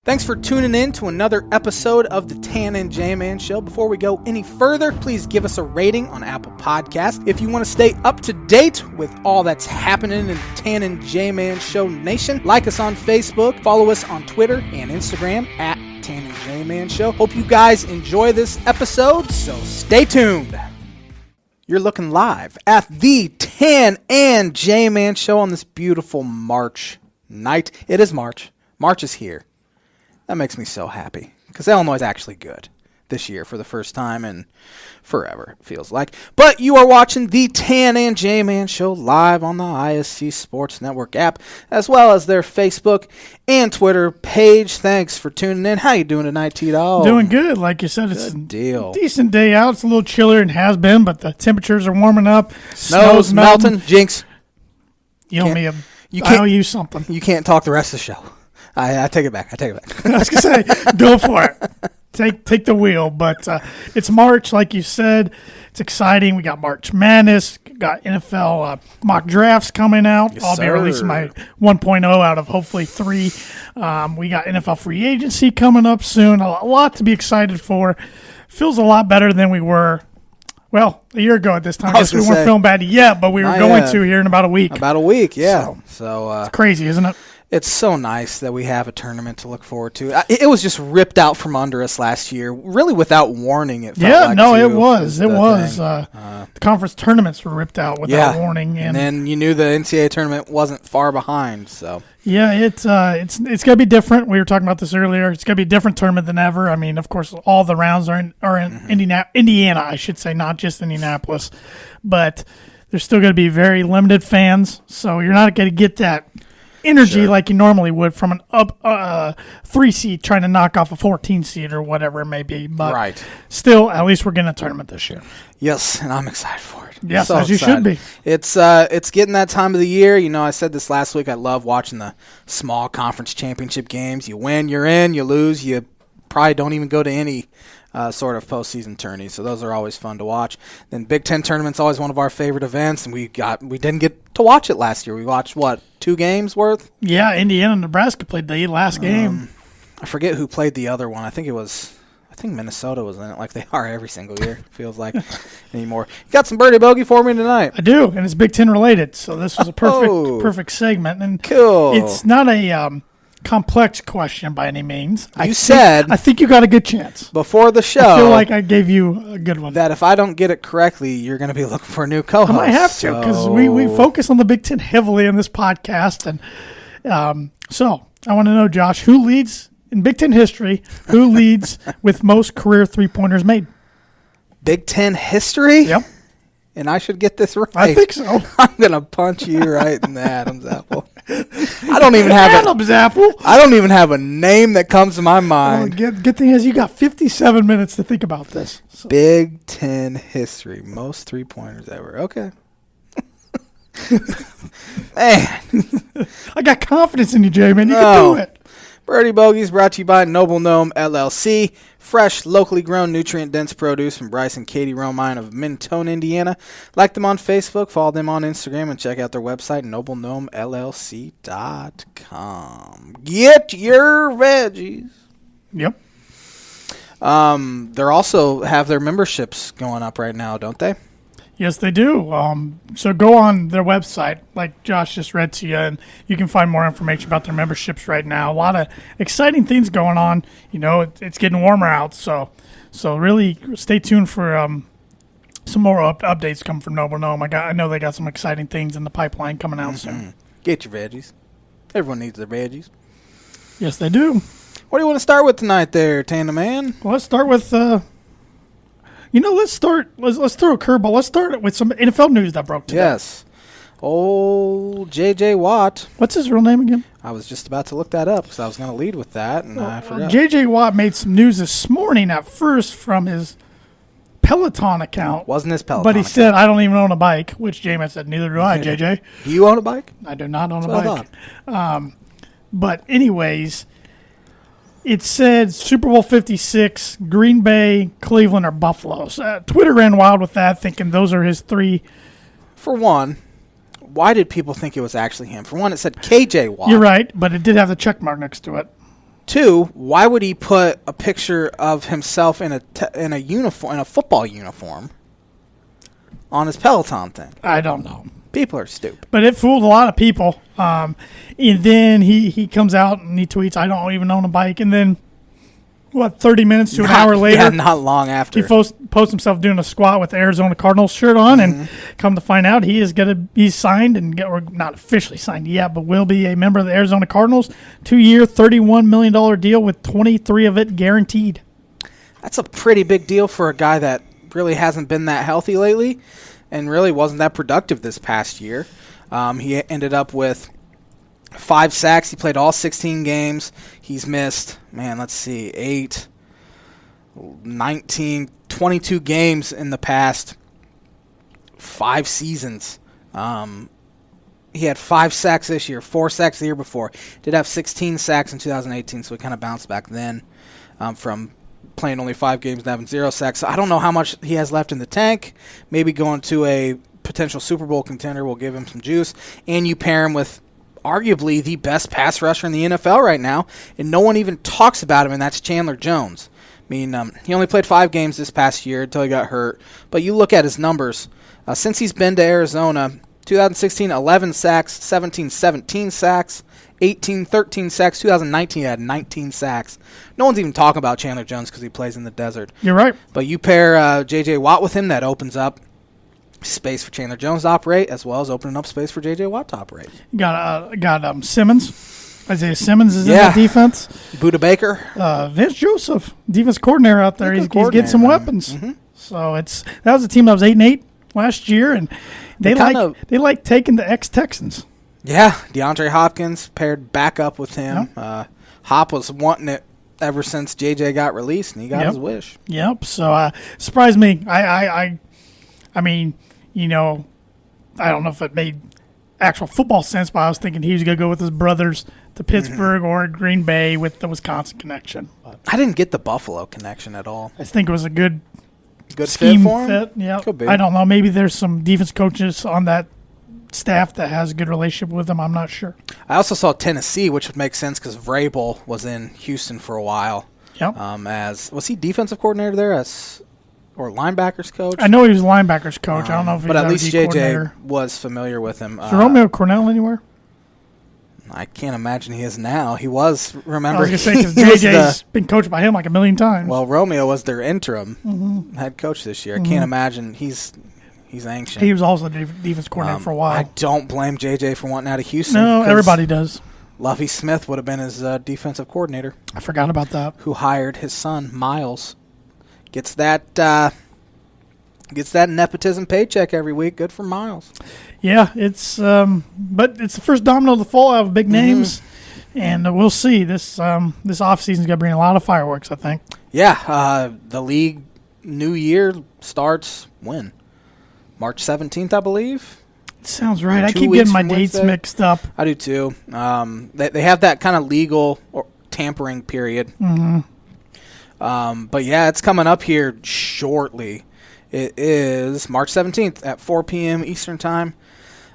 Thanks for tuning in to another episode of the Tan and J-Man Show. Before we go any further, please give us a rating on Apple Podcasts. If you want to stay up to date with all that's happening in Tan and J-Man Show Nation, like us on Facebook, follow us on Twitter and Instagram at Tan and J-Man Show. Hope you guys enjoy this episode, so stay tuned. You're looking live at the Tan and J-Man Show on this beautiful March night. It is March. March is here. That makes me so happy because Illinois is actually good this year for the first time in forever, it feels like. But you are watching the Tan and J-Man Show live on the ISC Sports Network app, as well as their Facebook and Twitter page. Thanks for tuning in. How you doing tonight, T-Dog? Doing good. Like you said, it's good deal. A decent day out. It's a little chillier than it has been, but the temperatures are warming up. Snow's melting. Jinx. You owe me I owe you something. You can't talk the rest of the show. I take it back. I was going to say, go for it. Take the wheel. But it's March, like you said. It's exciting. We got March Madness. Got NFL mock drafts coming out. Yes, I'll be releasing my 1.0 out of hopefully 3. We got NFL free agency coming up soon. A lot to be excited for. Feels a lot better than we were. Well, a year ago at this time. I guess we weren't feeling bad yet, but we were going to here in about a week. About a week, yeah. So it's crazy, isn't it? It's so nice that we have a tournament to look forward to. It was just ripped out from under us last year, really without warning. It felt it was. The conference tournaments were ripped out without warning, and then you knew the NCAA tournament wasn't far behind. So yeah, it's gonna be different. We were talking about this earlier. It's gonna be a different tournament than ever. I mean, of course, all the rounds are in Indiana, I should say, not just Indianapolis, but there's still going to be very limited fans, so you're not going to get that energy like you normally would from an 3 seed trying to knock off a 14 seed or whatever it may be. But still, at least we're getting a tournament this year. Yes, and I'm excited for it. Yes, as you should be. It's getting that time of the year. You know, I said this last week. I love watching the small conference championship games. You win, you're in. You lose, you probably don't even go to any sort of postseason tourney, so those are always fun to watch. Then Big Ten tournament's always one of our favorite events, and we didn't get to watch it last year. We watched 2 games worth? Yeah, Indiana and Nebraska played the last game. I forget who played the other one. I think Minnesota was in it, like they are every single year. Feels like anymore. You got some Birdie Bogey for me tonight? I do, and it's Big Ten related, so this was a perfect segment. And cool. It's not a complex question by any means. I think you got a good chance before the show. I feel like I gave you a good one. That if I don't get it correctly, you're going to be looking for a new co-host. I might have to because we focus on the Big Ten heavily in this podcast, and so I want to know, Josh, who leads in Big Ten history? Who leads with most career 3-pointers made? Big Ten history? Yep. And I should get this right. I think so. I'm going to punch you right in the Adam's apple. I don't even have Adam's apple. I don't even have a name that comes to my mind. Well, good thing is you got 57 minutes to think about this. So. Big Ten history, most 3-pointers ever. Okay. Man, I got confidence in you, Jay. Man, you can do it. Birdie Bogeys brought to you by Noble Gnome LLC. Fresh, locally grown, nutrient-dense produce from Bryce and Katie Romine of Mentone, Indiana. Like them on Facebook, follow them on Instagram, and check out their website, noblegnomellc.com. Get your veggies. Yep. They're also have their memberships going up right now, don't they? Yes, they do. So go on their website, like Josh just read to you, and you can find more information about their memberships right now. A lot of exciting things going on. You know, it's getting warmer out, so really stay tuned for some more updates coming from Noble Gnome. I know they got some exciting things in the pipeline coming out soon. Get your veggies. Everyone needs their veggies. Yes, they do. What do you want to start with tonight there, Tanda Man? Well, let's start with let's throw a curveball. Let's start with some NFL news that broke today. Yes. Old J.J. Watt. What's his real name again? I was just about to look that up because I was going to lead with that, and I forgot. J.J. Watt made some news this morning at first from his Peloton account. Wasn't his Peloton But he account. said, I don't even own a bike, which J-Man said, neither do I, J.J. Do you own a bike? I do not own a bike. But anyways, it said Super Bowl 56, Green Bay, Cleveland, or Buffalo. So, Twitter ran wild with that, thinking those are his 3. For one, why did people think it was actually him? For one, it said KJ Watt. You're right, but it did have the check mark next to it. 2, why would he put a picture of himself in a uniform, in a football uniform, on his Peloton thing? I don't know. People are stupid. But it fooled a lot of people. And then he comes out and he tweets, "I don't even own a bike." And then, 30 minutes to an hour later, yeah, not long after, he posts himself doing a squat with the Arizona Cardinals shirt on, and come to find out he's signed or not officially signed yet, but will be a member of the Arizona Cardinals. 2-year, $31 million deal with 23 of it guaranteed. That's a pretty big deal for a guy that really hasn't been that healthy lately and really wasn't that productive this past year. He ended up with 5 sacks. He played all 16 games. He's missed, 22 games in the past 5 seasons. He had 5 sacks this year, 4 sacks the year before. Did have 16 sacks in 2018, so he kind of bounced back then from playing only 5 games and having 0 sacks. So I don't know how much he has left in the tank. Maybe going to a potential Super Bowl contender will give him some juice. And you pair him with arguably the best pass rusher in the NFL right now, and no one even talks about him, and that's Chandler Jones. He only played 5 games this past year until he got hurt. But you look at his numbers. Since he's been to Arizona, 2016, 11 sacks, 17 sacks, 13 sacks. 2019, he had 19 sacks. No one's even talking about Chandler Jones because he plays in the desert. You're right. But you pair J.J. Watt with him, that opens up space for Chandler Jones to operate, as well as opening up space for J.J. Watt to operate. Got Simmons. Isaiah Simmons is in the defense. Buda Baker. Vince Joseph, defense coordinator out there. He's getting some weapons. Mm-hmm. So that was a team that was 8-8 last year, and they like taking the ex-Texans. Yeah, DeAndre Hopkins paired back up with him. Yep. Hop was wanting it ever since JJ got released, and he got his wish. Yep. So surprised me. I mean, I don't know if it made actual football sense, but I was thinking he was going to go with his brothers to Pittsburgh or Green Bay with the Wisconsin connection. But I didn't get the Buffalo connection at all. I think it was a good scheme fit for him. Yeah, I don't know. Maybe there's some defense coaches on that staff that has a good relationship with them. I'm not sure. I also saw Tennessee, which would make sense because Vrabel was in Houston for a while. Yep. Was he defensive coordinator there or linebackers coach? I know he was linebackers coach. I don't know if he was but at least JJ was familiar with him. Is Romeo Cornell anywhere? I can't imagine he is now. He was, remember? I was going to say, because JJ's been coached by him like a million times. Well, Romeo was their interim head coach this year. I can't imagine. He's ancient. He was also the defense coordinator for a while. I don't blame JJ for wanting out of Houston. No, everybody does. Lovie Smith would have been his defensive coordinator. I forgot about that. Who hired his son, Miles. Gets that nepotism paycheck every week. Good for Miles. Yeah, but it's the first domino to fall out of big names, and we'll see. This offseason is going to bring a lot of fireworks, I think. Yeah, the league new year starts when? March 17th, I believe. Sounds right. I keep getting my dates mixed up. I do too. They have that kind of legal or tampering period. Mm-hmm. But yeah, it's coming up here shortly. It is March 17th at 4 p.m. Eastern Time.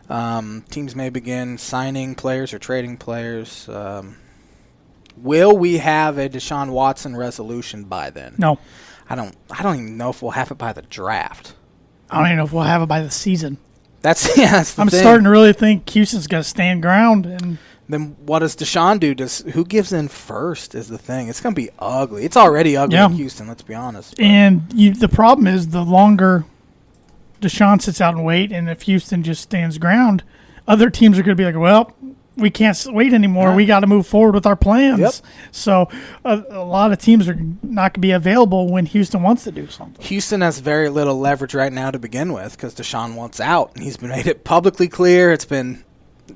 Teams may begin signing players or trading players. Will we have a Deshaun Watson resolution by then? No. I don't even know if we'll have it by the draft. I don't even know if we'll have it by the season. That's the I'm thing. Starting to really think Houston's going to stand ground. And then what does Deshaun do? Who gives in first is the thing. It's going to be ugly. It's already ugly in Houston, let's be honest. But. And the problem is the longer Deshaun sits out and wait, and if Houston just stands ground, other teams are going to be like, well, we can't wait anymore. Yeah. We got to move forward with our plans. Yep. So a lot of teams are not going to be available when Houston wants to do something. Houston has very little leverage right now to begin with because Deshaun wants out, and he's been made it publicly clear.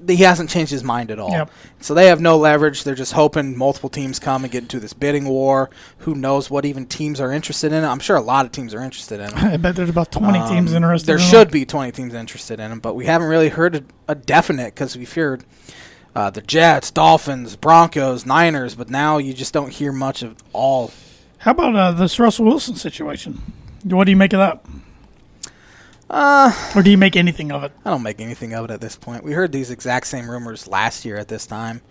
He hasn't changed his mind at all. Yep. So they have no leverage. They're just hoping multiple teams come and get into this bidding war. Who knows what even teams are interested in it? I'm sure a lot of teams are interested in it. I bet there's about 20 teams interested in it. There should be 20 teams interested in it, but we haven't really heard a definite because we've heard the Jets, Dolphins, Broncos, Niners, but now you just don't hear much of all. How about this Russell Wilson situation? What do you make of that? Or do you make anything of it? I don't make anything of it at this point. We heard these exact same rumors last year at this time.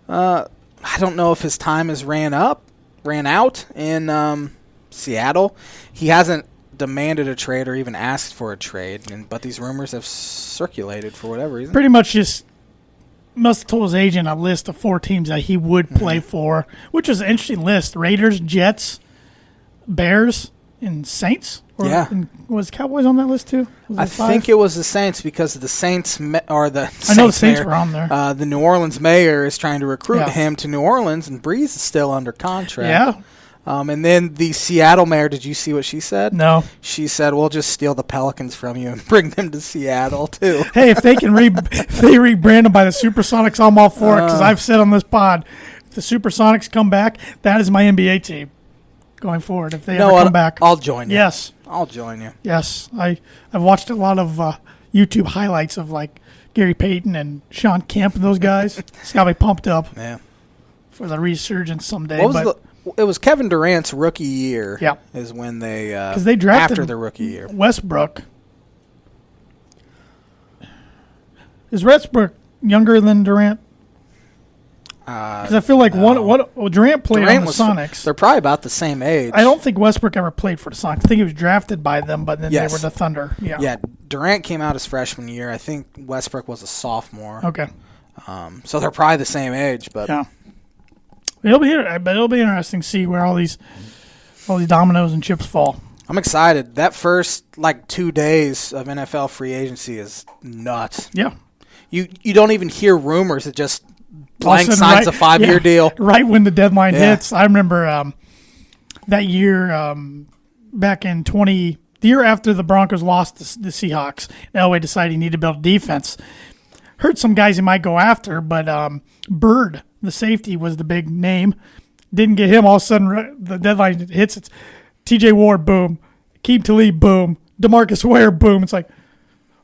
Who I don't know if his time has ran out in Seattle. He hasn't demanded a trade or even asked for a trade, but these rumors have circulated for whatever reason. Pretty much just must have told his agent a list of 4 teams that he would play for, which was an interesting list. Raiders, Jets, Bears, and Saints. And was Cowboys on that list too? I think it was the Saints because the Saints I know the Saints were on there. The New Orleans mayor is trying to recruit him to New Orleans, and Breeze is still under contract. Yeah. And then the Seattle mayor, did you see what she said? No. She said, we'll just steal the Pelicans from you and bring them to Seattle, too. Hey, if they can if they rebrand them by the Supersonics, I'm all for it, because I've said on this pod, if the Supersonics come back, that is my NBA team going forward, if they ever come back. I'll join you. Yes. I'll join you. Yes. I've watched a lot of YouTube highlights of, like, Gary Payton and Sean Kemp and those guys. It's got me pumped up for the resurgence someday. It was Kevin Durant's rookie year. Yeah, is when they drafted after the rookie year. Westbrook. Is Westbrook younger than Durant? Because I feel like Durant played on the Sonics. They're probably about the same age. I don't think Westbrook ever played for the Sonics. I think he was drafted by them, but then they were the Thunder. Yeah. Durant came out his freshman year. I think Westbrook was a sophomore. Okay. So they're probably the same age, but it'll be interesting to see where all these dominoes and chips fall. I'm excited. That first 2 days of NFL free agency is nuts. Yeah. You don't even hear rumors. It just blank signs a 5-year deal. Right when the deadline hits. I remember that year back in the year after the Broncos lost the Seahawks, Elway decided he needed to build a defense. Heard some guys he might go after, but Bird, the safety, was the big name. Didn't get him. All of a sudden, the deadline hits. It's T.J. Ward, boom. Keem Talib, boom. DeMarcus Ware, boom. It's like,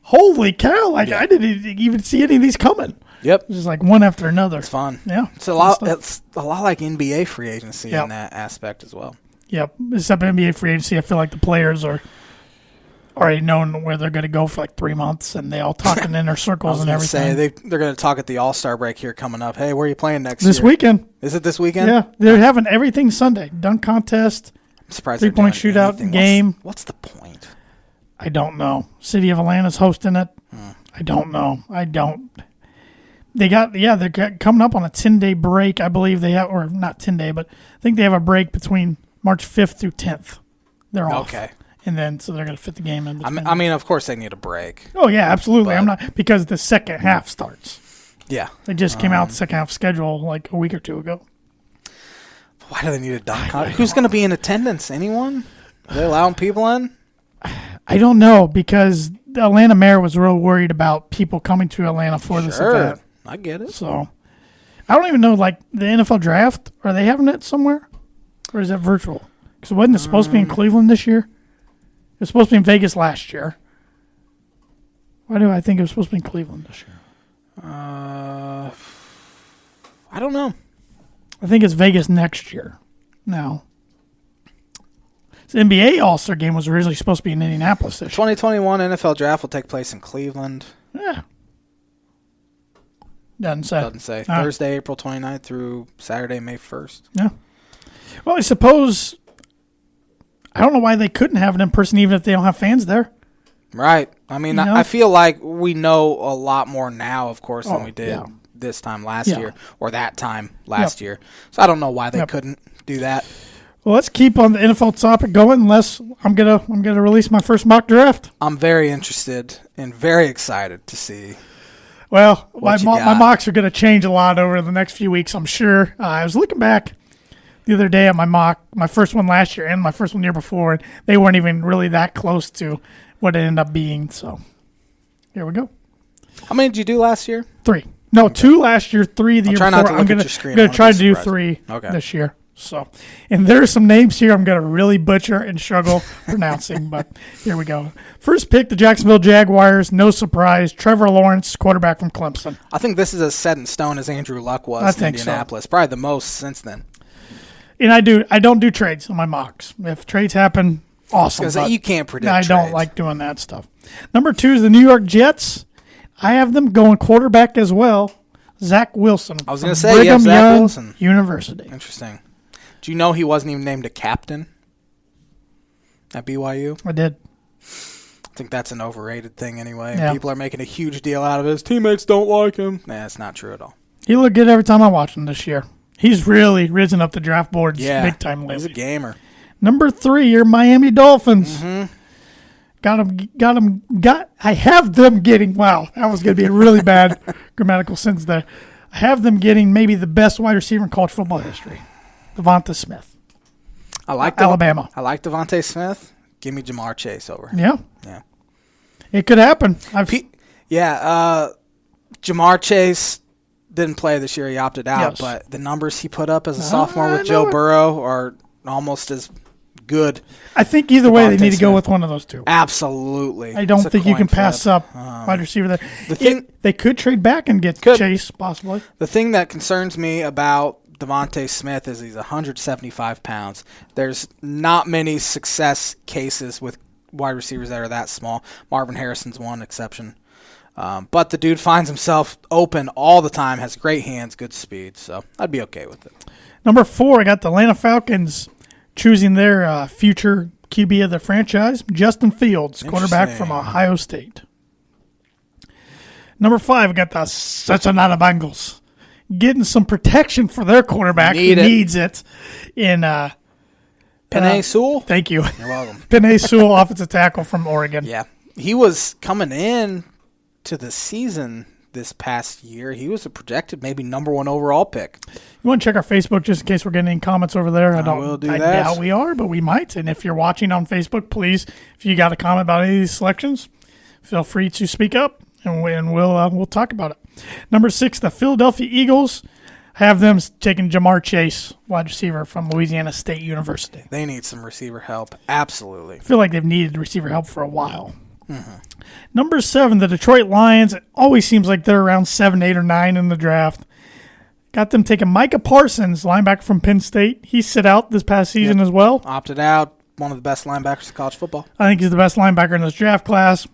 holy cow! I didn't even see any of these coming. Yep, it's just like one after another. It's fun. Yeah, it's a lot. It's a lot like NBA free agency in that aspect as well. Yep, except NBA free agency, I feel like the players are already knowing where they're going to go for 3 months, and they all talking in their circles and everything. They're going to talk at the All-Star break here coming up. Hey, where are you playing next year? This weekend. Is it this weekend? Yeah, they're having everything Sunday. Dunk contest. I'm surprised. 3-point shootout game. What's the point? I don't know. City of Atlanta's hosting it. I don't know. They're coming up on a 10-day break, I believe they have, or not 10-day, but I think they have a break between March 5th through 10th. They're off. Okay. And then, so they're going to fit the game in between. I mean, of course they need a break. Oh, yeah, absolutely. Because the second half starts. Yeah. They just came out the second half schedule a week or two ago. Why do they need a dunk contest? Who's going to be in attendance? Anyone? Are they allowing people in? I don't know, because the Atlanta mayor was real worried about people coming to Atlanta for this event. I get it. So, I don't even know, the NFL draft, are they having it somewhere? Or is that virtual? Because wasn't it supposed to be in Cleveland this year? It was supposed to be in Vegas last year. Why do I think it was supposed to be in Cleveland this year? I don't know. I think it's Vegas next year. No. The NBA All-Star Game was originally supposed to be in Indianapolis this year. 2021 NFL Draft will take place in Cleveland. Yeah. Doesn't say. Thursday, April 29th through Saturday, May 1st. Yeah. Well, I suppose, I don't know why they couldn't have it in person even if they don't have fans there. Right. I mean, I feel like we know a lot more now, of course, than we did this time last year or that time last year. So I don't know why they couldn't do that. Well, let's keep on the NFL topic going unless I'm gonna release my first mock draft. I'm very interested and very excited to see. Well, my mocks are going to change a lot over the next few weeks, I'm sure. I was looking back the other day at my mock, my first one last year and my first one the year before, and they weren't even really that close to what it ended up being. So, here we go. How many did you do last year? 3. No, 2 last year, 3 the year before. I'm going to try to do 3 this year. So, and there's some names here I'm going to really butcher and struggle pronouncing, but here we go. First pick, the Jacksonville Jaguars. No surprise. Trevor Lawrence, quarterback from Clemson. I think this is as set in stone as Andrew Luck was in Indianapolis. Probably the most since then. And I don't do trades on my mocks. If trades happen, awesome. Because you can't predict trades. Don't like doing that stuff. Number 2 is the New York Jets. I have them going quarterback as well. Zach Wilson. I was going to say, Brigham Zach Young Wilson. University. Interesting. Do you know he wasn't even named a captain at BYU? I did. I think that's an overrated thing anyway. Yeah. People are making a huge deal out of it. His teammates don't like him. Nah, it's not true at all. He looked good every time I watched him this year. He's really risen up the draft boards big time lately. He's a gamer. Number 3, your Miami Dolphins. Mm-hmm. I have them getting, wow, that was going to be a really bad grammatical sentence there. I have them getting maybe the best wide receiver in college football history, Devonta Smith. I like Alabama. I like Devontae Smith. Give me Jamar Chase over. Yeah. Yeah. It could happen. Jamar Chase didn't play this year. He opted out, Yes. but the numbers he put up as a sophomore with Joe Burrow are almost as good. I think either way they need to go Smith. with one of those two. Absolutely. I don't It's a think you can coin pass flip. up wide receiver there. thing- They could trade back and get Chase, possibly. The thing that concerns me about Devontae Smith is he's 175 pounds. There's not many success cases with wide receivers that are that small. Marvin Harrison's one exception. But the dude finds himself open all the time, has great hands, good speed, so I'd be okay with it. Number 4, I got the Atlanta Falcons choosing their future QB of the franchise, Justin Fields, quarterback from Ohio State. Number 5, I got the Cincinnati Bengals getting some protection for their quarterback who needs it in Penei Sewell? Thank you. You're welcome. Penei Sewell, offensive tackle from Oregon. Yeah. He was coming in to the season this past year. He was a projected maybe number 1 overall pick. You want to check our Facebook just in case we're getting any comments over there? I will do I that. doubt we are, but we might. And if you're watching on Facebook, please, if you got a comment about any of these selections, feel free to speak up, and we'll talk about it. Number 6, the Philadelphia Eagles have them taking Jamar Chase, wide receiver from Louisiana State University. They need some receiver help. Absolutely. I feel like they've needed receiver help for a while. Mm-hmm. Number 7, the Detroit Lions. It always seems like they're around 7, 8, or 9 in the draft. Got them taking Micah Parsons, linebacker from Penn State. He sit out this past season as well. Opted out. One of the best linebackers in college football. I think he's the best linebacker in this draft class.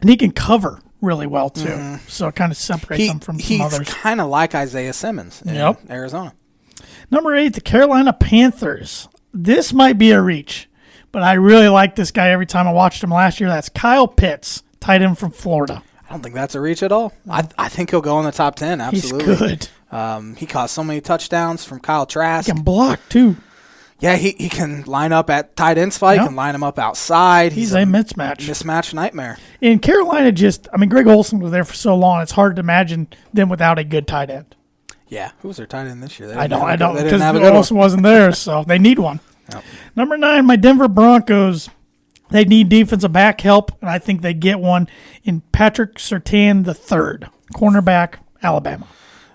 And he can cover really well, too. Mm-hmm. So it kind of separates him from some others. He's kind of like Isaiah Simmons in Arizona. Number 8, the Carolina Panthers. This might be a reach, but I really like this guy every time I watched him last year. That's Kyle Pitts, tight end from Florida. I don't think that's a reach at all. I think he'll go in the top 10, absolutely. He's good. He caught so many touchdowns from Kyle Trask. He can block, too. Yeah, he can line up at tight end spot. He can line him up outside. He's a mismatch. Mismatch nightmare. In Carolina, Greg Olsen was there for so long, it's hard to imagine them without a good tight end. Yeah. Who was their tight end this year? I don't, because Olsen wasn't there, so they need one. Yep. Number 9, my Denver Broncos. They need defensive back help, and I think they get one in Patrick Surtain III, cornerback, Alabama.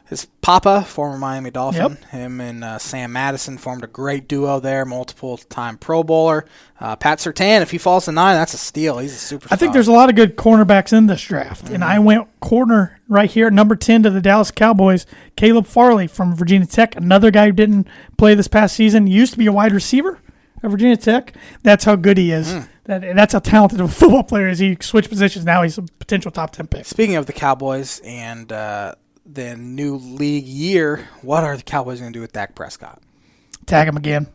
His papa, former Miami Dolphin, him and Sam Madison formed a great duo there, multiple-time Pro Bowler. Pat Surtain, if he falls to 9, that's a steal. He's a superstar. I think there's a lot of good cornerbacks in this draft, and I went corner right here, number 10 to the Dallas Cowboys, Caleb Farley from Virginia Tech, another guy who didn't play this past season, used to be a wide receiver at Virginia Tech. That's how good he is. That's how talented of a football player is. He switched positions. Now he's a potential top 10 pick. Speaking of the Cowboys and the new league year, what are the Cowboys going to do with Dak Prescott? Tag him again.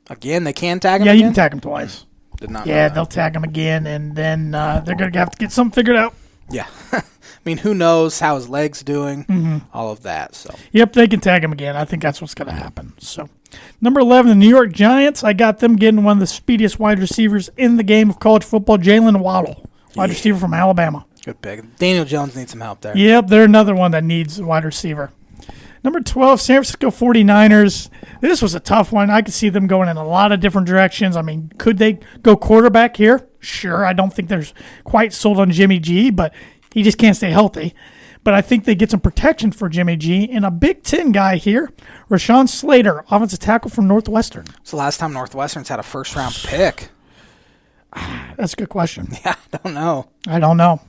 Again? They can tag him again? again? You can tag him twice. Did not know that. They'll tag him again, and then they're going to have to get something figured out. Yeah. I mean, who knows how his leg's doing, all of that. So. Yep, they can tag him again. I think that's what's going to happen. So, number 11, the New York Giants. I got them getting one of the speediest wide receivers in the game of college football, Jalen Waddle, wide receiver from Alabama. Good pick. Daniel Jones needs some help there. Yep, they're another one that needs a wide receiver. Number 12, San Francisco 49ers. This was a tough one. I could see them going in a lot of different directions. I mean, could they go quarterback here? Sure. I don't think there's quite sold on Jimmy G, but he just can't stay healthy. But I think they get some protection for Jimmy G. And a Big Ten guy here, Rashawn Slater, offensive tackle from Northwestern. It's the last time Northwestern's had a first-round pick. That's a good question. Yeah, I don't know.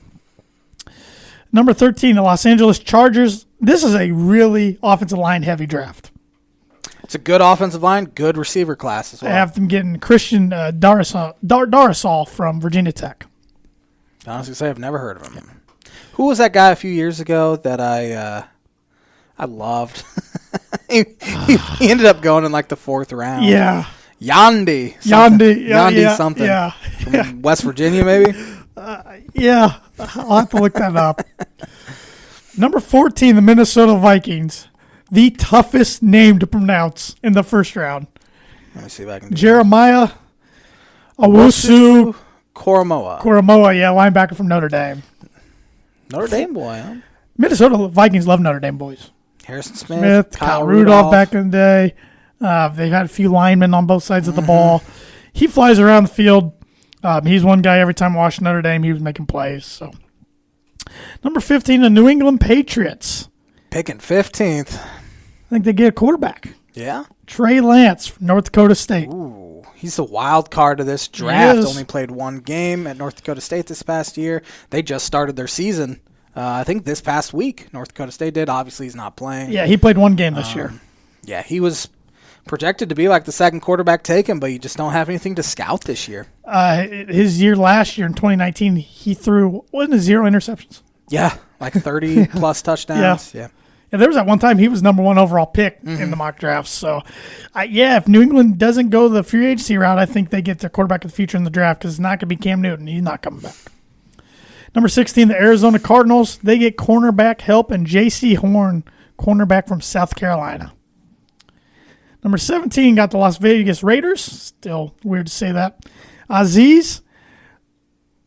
Number 13, the Los Angeles Chargers. This is a really offensive line-heavy draft. It's a good offensive line, good receiver class as well. I have them getting Christian Darrisaw from Virginia Tech. I honestly say I've never heard of him. Who was that guy a few years ago that I I loved. he ended up going in like the 4th round. Yeah. Yandy something. Yeah. From West Virginia, maybe? Yeah. I'll have to look that up. Number 14, the Minnesota Vikings. The toughest name to pronounce in the first round. Let me see if I can do Jeremiah Owusu Koromoa, linebacker from Notre Dame. Notre Dame boy, huh? Minnesota Vikings love Notre Dame boys. Harrison Smith, Kyle Rudolph back in the day. They've had a few linemen on both sides of the ball. He flies around the field. He's one guy every time I watched Notre Dame, he was making plays. So, number 15, the New England Patriots. Picking 15th. I think they get a quarterback. Yeah? Trey Lance from North Dakota State. Ooh, he's the wild card of this draft. Only played 1 game at North Dakota State this past year. They just started their season, I think, this past week. North Dakota State did. Obviously, he's not playing. Yeah, he played 1 game this year. Yeah, he was projected to be like the second quarterback taken, but you just don't have anything to scout this year. His year last year in 2019, he threw, wasn't it 0 interceptions? Yeah, like 30-plus touchdowns. Yeah. And there was that one time he was number 1 overall pick in the mock drafts. So, if New England doesn't go the free agency route, I think they get their quarterback of the future in the draft because it's not going to be Cam Newton. He's not coming back. Number 16, the Arizona Cardinals. They get cornerback help and J.C. Horn, cornerback from South Carolina. Number 17 got the Las Vegas Raiders. Still weird to say that. Aziz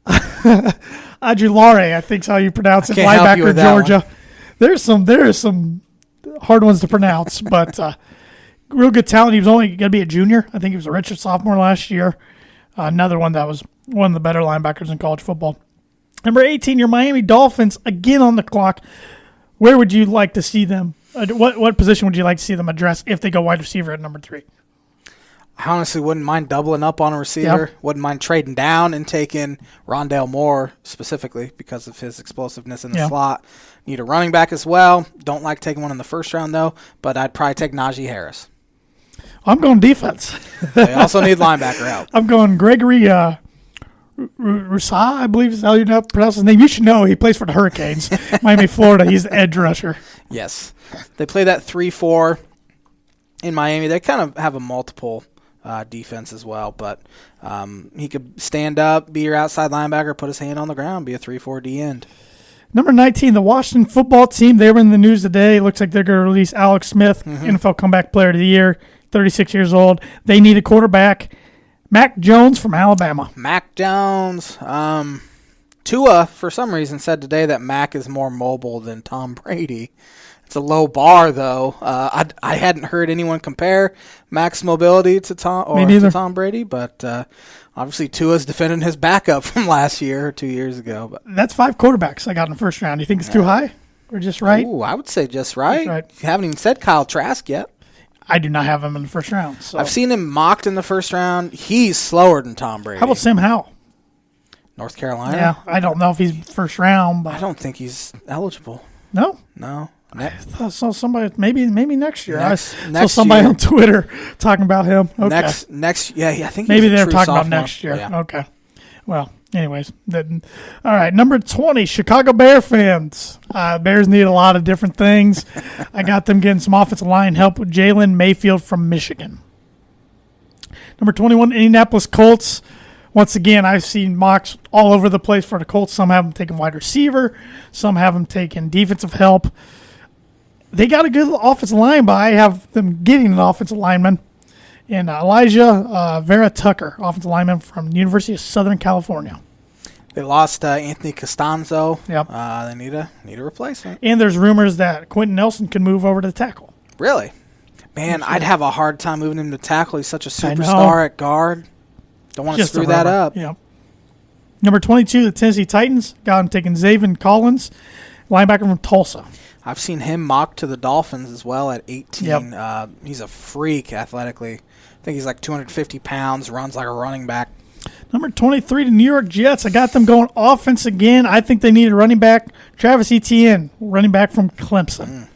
Ajulare, I think is how you pronounce it. Linebacker, Georgia. There's some hard ones to pronounce, but real good talent. He was only going to be a junior. I think he was a redshirt sophomore last year. Another one that was one of the better linebackers in college football. Number 18, your Miami Dolphins, again on the clock. Where would you like to see them? What position would you like to see them address if they go wide receiver at number 3? I honestly wouldn't mind doubling up on a receiver. Yep. Wouldn't mind trading down and taking Rondale Moore specifically because of his explosiveness in the slot. Need a running back as well. Don't like taking one in the first round, though, but I'd probably take Najee Harris. I'm going defense. They also need linebacker help. I'm going Gregory Rousseau, I believe is how you pronounce his name. You should know he plays for the Hurricanes. Miami, Florida. He's the edge rusher. Yes. They play that 3-4 in Miami. They kind of have a multiple defense as well, but he could stand up, be your outside linebacker, put his hand on the ground, be a 3-4 D end. Number 19, the Washington football team. They were in the news today. Looks like they're going to release Alex Smith, NFL Comeback Player of the Year, 36 years old. They need a quarterback. Mac Jones from Alabama. Mac Jones. Tua, for some reason, said today that Mac is more mobile than Tom Brady. It's a low bar, though. I hadn't heard anyone compare Mac's mobility to Tom Brady, but obviously Tua's defending his backup from last year or 2 years ago. But that's 5 quarterbacks I got in the first round. You think it's too high or just right? Ooh, I would say just right. Just right. You haven't even said Kyle Trask yet. I do not have him in the first round. So. I've seen him mocked in the first round. He's slower than Tom Brady. How about Sam Howell? North Carolina? Yeah, I don't know if he's first round. But I don't think he's eligible. No? No. I saw somebody, maybe next year. Next saw somebody on Twitter talking about him. Okay. I think maybe they're talking sophomore. about next year. Yeah. Okay. Well, anyways. All right, number 20, Chicago Bear fans. Bears need a lot of different things. I got them getting some offensive line help with Jalen Mayfield from Michigan. Number 21, Indianapolis Colts. Once again, I've seen mocks all over the place for the Colts. Some have them taking wide receiver. Some have them taking defensive help. They got a good offensive line, but I have them getting an offensive lineman. And Elijah Vera Tucker, offensive lineman from the University of Southern California. They lost Anthony Costanzo. Yep. They need a replacement. And there's rumors that Quentin Nelson can move over to the tackle. Really? Man, I'd have a hard time moving him to tackle. He's such a superstar at guard. Don't want to screw that up. Yeah. Number 22, the Tennessee Titans. Got him taking Zaven Collins, linebacker from Tulsa. I've seen him mocked to the Dolphins as well at 18. Yep. He's a freak athletically. I think he's like 250 pounds, runs like a running back. Number 23, the New York Jets. I got them going offense again. I think they need a running back. Travis Etienne, running back from Clemson.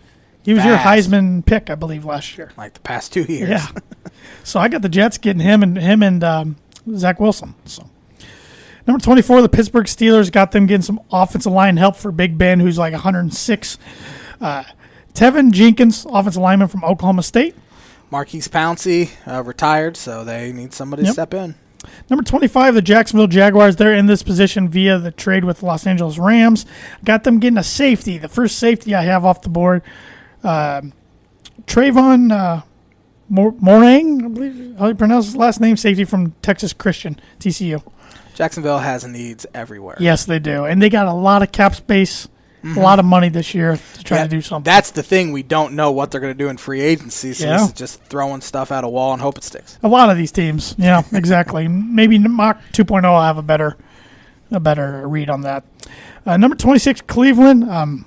He was your Heisman pick, I believe, last year. Like the past 2 years. Yeah. So I got the Jets getting him and Zach Wilson. So number 24, the Pittsburgh Steelers. Got them getting some offensive line help for Big Ben, who's like 106. Tevin Jenkins, offensive lineman from Oklahoma State. Marquise Pouncey retired, so they need somebody to step in. Number 25, the Jacksonville Jaguars. They're in this position via the trade with the Los Angeles Rams. Got them getting a safety. The first safety I have off the board, Trayvon Morang, I believe how you pronounce his last name, safety from Texas Christian, TCU. Jacksonville has needs everywhere. Yes, they do. And they got a lot of cap space, a lot of money this year to try to do something. That's the thing. We don't know what they're going to do in free agency, so this is just throwing stuff at a wall and hope it sticks. A lot of these teams. Yeah, exactly. Maybe Mock 2.0 will have a better read on that. Number 26, Cleveland.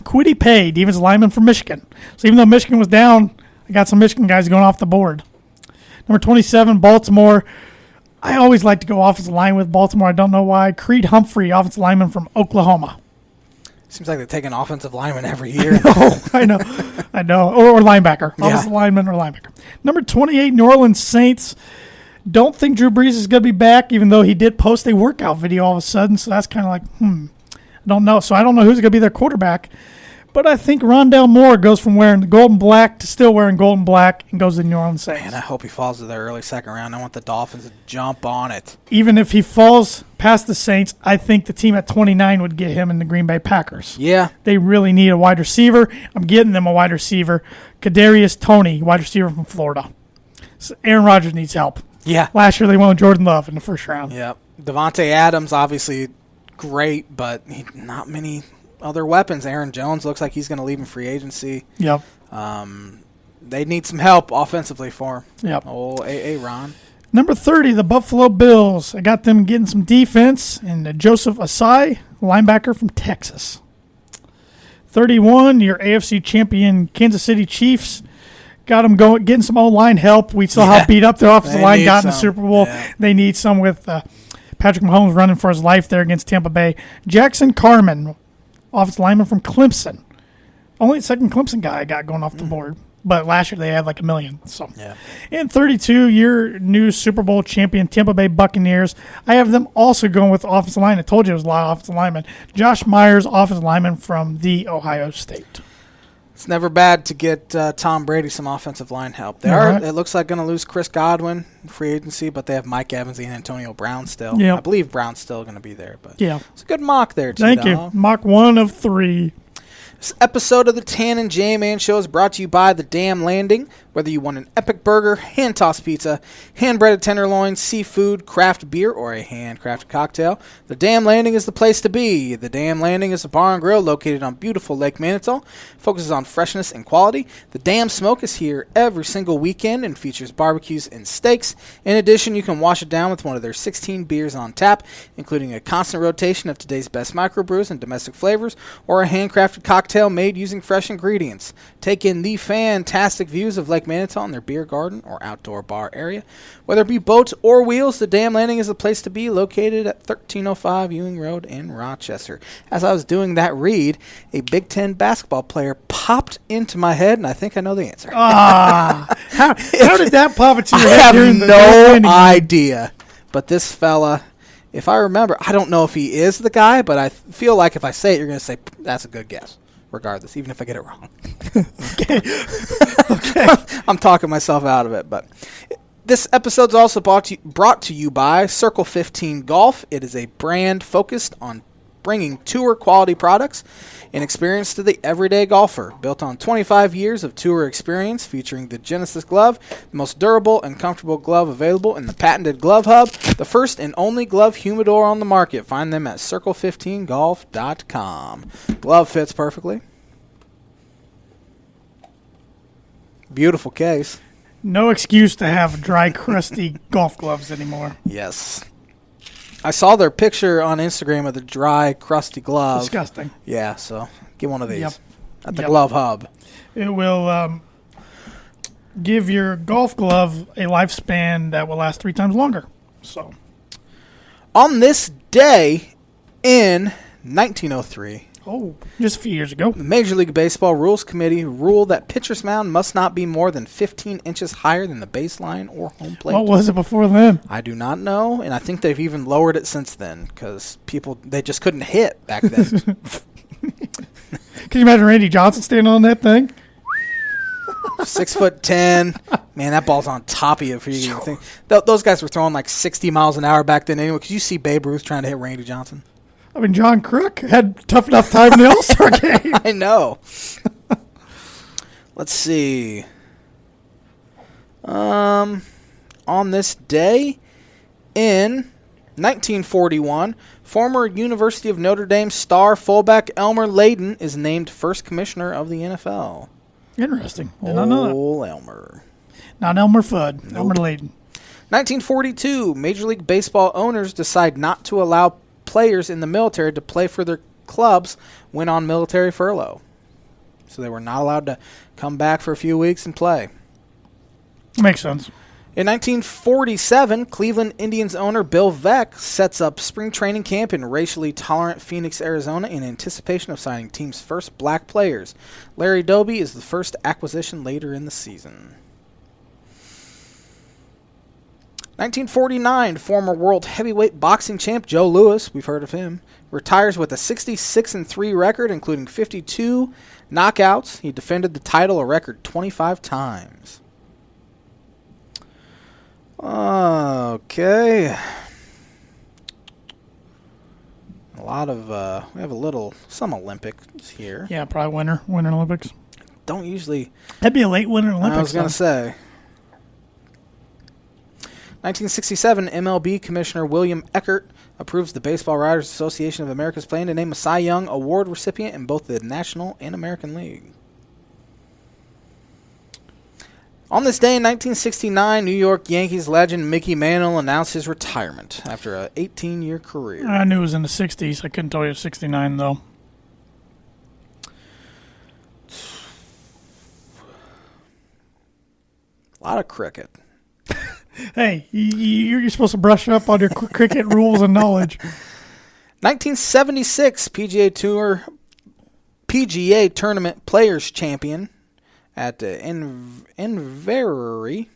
Kwity Paye, defensive lineman from Michigan. So even though Michigan was down, I got some Michigan guys going off the board. Number 27, Baltimore. I always like to go offensive line with Baltimore. I don't know why. Creed Humphrey, offensive lineman from Oklahoma. Seems like they take an offensive lineman every year. I know. Or linebacker. Offensive lineman or linebacker. Number 28, New Orleans Saints. Don't think Drew Brees is going to be back, even though he did post a workout video all of a sudden. So that's kind of like, I don't know. So I don't know who's going to be their quarterback. But I think Rondale Moore goes from wearing the gold and black to still wearing gold and black and goes to the New Orleans Saints. Man, I hope he falls to the early second round. I want the Dolphins to jump on it. Even if he falls past the Saints, I think the team at 29 would get him in the Green Bay Packers. Yeah. They really need a wide receiver. I'm getting them a wide receiver. Kadarius Toney, wide receiver from Florida. So Aaron Rodgers needs help. Yeah. Last year they won with Jordan Love in the first round. Yep. Devontae Adams, obviously great, but not many other weapons. Aaron Jones looks like he's going to leave in free agency. Yep. They need some help offensively for him. Yep. Oh, Ron. Number 30, the Buffalo Bills. I got them getting some defense. And Joseph Asai, linebacker from Texas. 31, your AFC champion Kansas City Chiefs. Got them getting some O-line help. We saw how beat up their offensive line got in the Super Bowl. Yeah. They need some with Patrick Mahomes running for his life there against Tampa Bay. Jackson Carman, offensive lineman from Clemson. Only the second Clemson guy I got going off the board. But last year they had like 1 million. So. Yeah. And 32, your new Super Bowl champion Tampa Bay Buccaneers. I have them also going with offensive line. I told you it was a lot of offensive linemen. Josh Myers, offensive lineman from the Ohio State. It's never bad to get Tom Brady some offensive line help. They are. It looks like going to lose Chris Godwin in free agency, but they have Mike Evans and Antonio Brown still. Yep. I believe Brown's still going to be there. But it's a good mock there, too. Thank you. Mock 1 of 3. This episode of the Tan and J-Man Show is brought to you by The Damn Landing. Whether you want an epic burger, hand-tossed pizza, hand-breaded tenderloin, seafood, craft beer, or a handcrafted cocktail, The Damn Landing is the place to be. The Damn Landing is a bar and grill located on beautiful Lake Manitou. Focuses on freshness and quality. The Damn Smoke is here every single weekend and features barbecues and steaks. In addition, you can wash it down with one of their 16 beers on tap, including a constant rotation of today's best microbrews and domestic flavors, or a handcrafted cocktail made using fresh ingredients. Take in the fantastic views of Lake Manitou in their beer garden or outdoor bar area. Whether it be boats or wheels, the Damn Landing is the place to be, located at 1305 Ewing Road in Rochester. As I was doing that read, a Big Ten basketball player popped into my head, and I think I know the answer. How did that pop into your head? I have no idea. But this fella, if I remember, I don't know if he is the guy, but I feel like if I say it, you're going to say, that's a good guess. Regardless, even if I get it wrong. Okay. I'm talking myself out of it, but this episode's also brought to you by Circle 15 Golf. It is a brand focused on bringing tour quality products and experience to the everyday golfer. Built on 25 years of tour experience, featuring the Genesis glove, the most durable and comfortable glove available in the patented Glove Hub, the first and only glove humidor on the market. Find them at circle15golf.com. Glove fits perfectly. Beautiful case. No excuse to have dry, crusty golf gloves anymore. Yes. I saw their picture on Instagram of the dry, crusty glove. Disgusting. Yeah, so get one of these at the Glove Hub. It will give your golf glove a lifespan that will last 3 times longer. So, on this day in 1903, just a few years ago, the Major League Baseball Rules Committee ruled that pitcher's mound must not be more than 15 inches higher than the baseline or home plate. What was it before then? I do not know, and I think they've even lowered it since then because they just couldn't hit back then. Can you imagine Randy Johnson standing on that thing? 6'10". Man, that ball's on top of you. For you to think. Those guys were throwing like 60 miles an hour back then anyway. Could you see Babe Ruth trying to hit Randy Johnson? I mean, John Crook had tough enough time in the All-Star game. I know. Let's see. On this day in 1941, former University of Notre Dame star fullback Elmer Layden is named first commissioner of the NFL. Interesting. Did not know that. Elmer. Not Elmer Fudd. Nope. Elmer Layden. 1942, Major League Baseball owners decide not to allow players in the military to play for their clubs when on military furlough. So they were not allowed to come back for a few weeks and play. Makes sense. In 1947, Cleveland Indians owner Bill Veeck sets up spring training camp in racially tolerant Phoenix, Arizona in anticipation of signing team's first black players. Larry Doby is the first acquisition later in the season. 1949, former world heavyweight boxing champ Joe Louis, we've heard of him, retires with a 66-3 record, including 52 knockouts. He defended the title a record 25 times. Okay. A lot of, we have some Olympics here. Yeah, probably Winter Olympics. Don't usually. That'd be a late Winter Olympics. I was going to say. 1967, MLB Commissioner William Eckert approves the Baseball Writers Association of America's plan to name a Cy Young Award recipient in both the National and American League. On this day in 1969, New York Yankees legend Mickey Mantle announced his retirement after an 18-year career. I knew it was in the 60s. I couldn't tell you 69, though. A lot of cricket. Hey, you're supposed to brush up on your cricket rules and knowledge. 1976 PGA Tournament Players Champion at Inverurie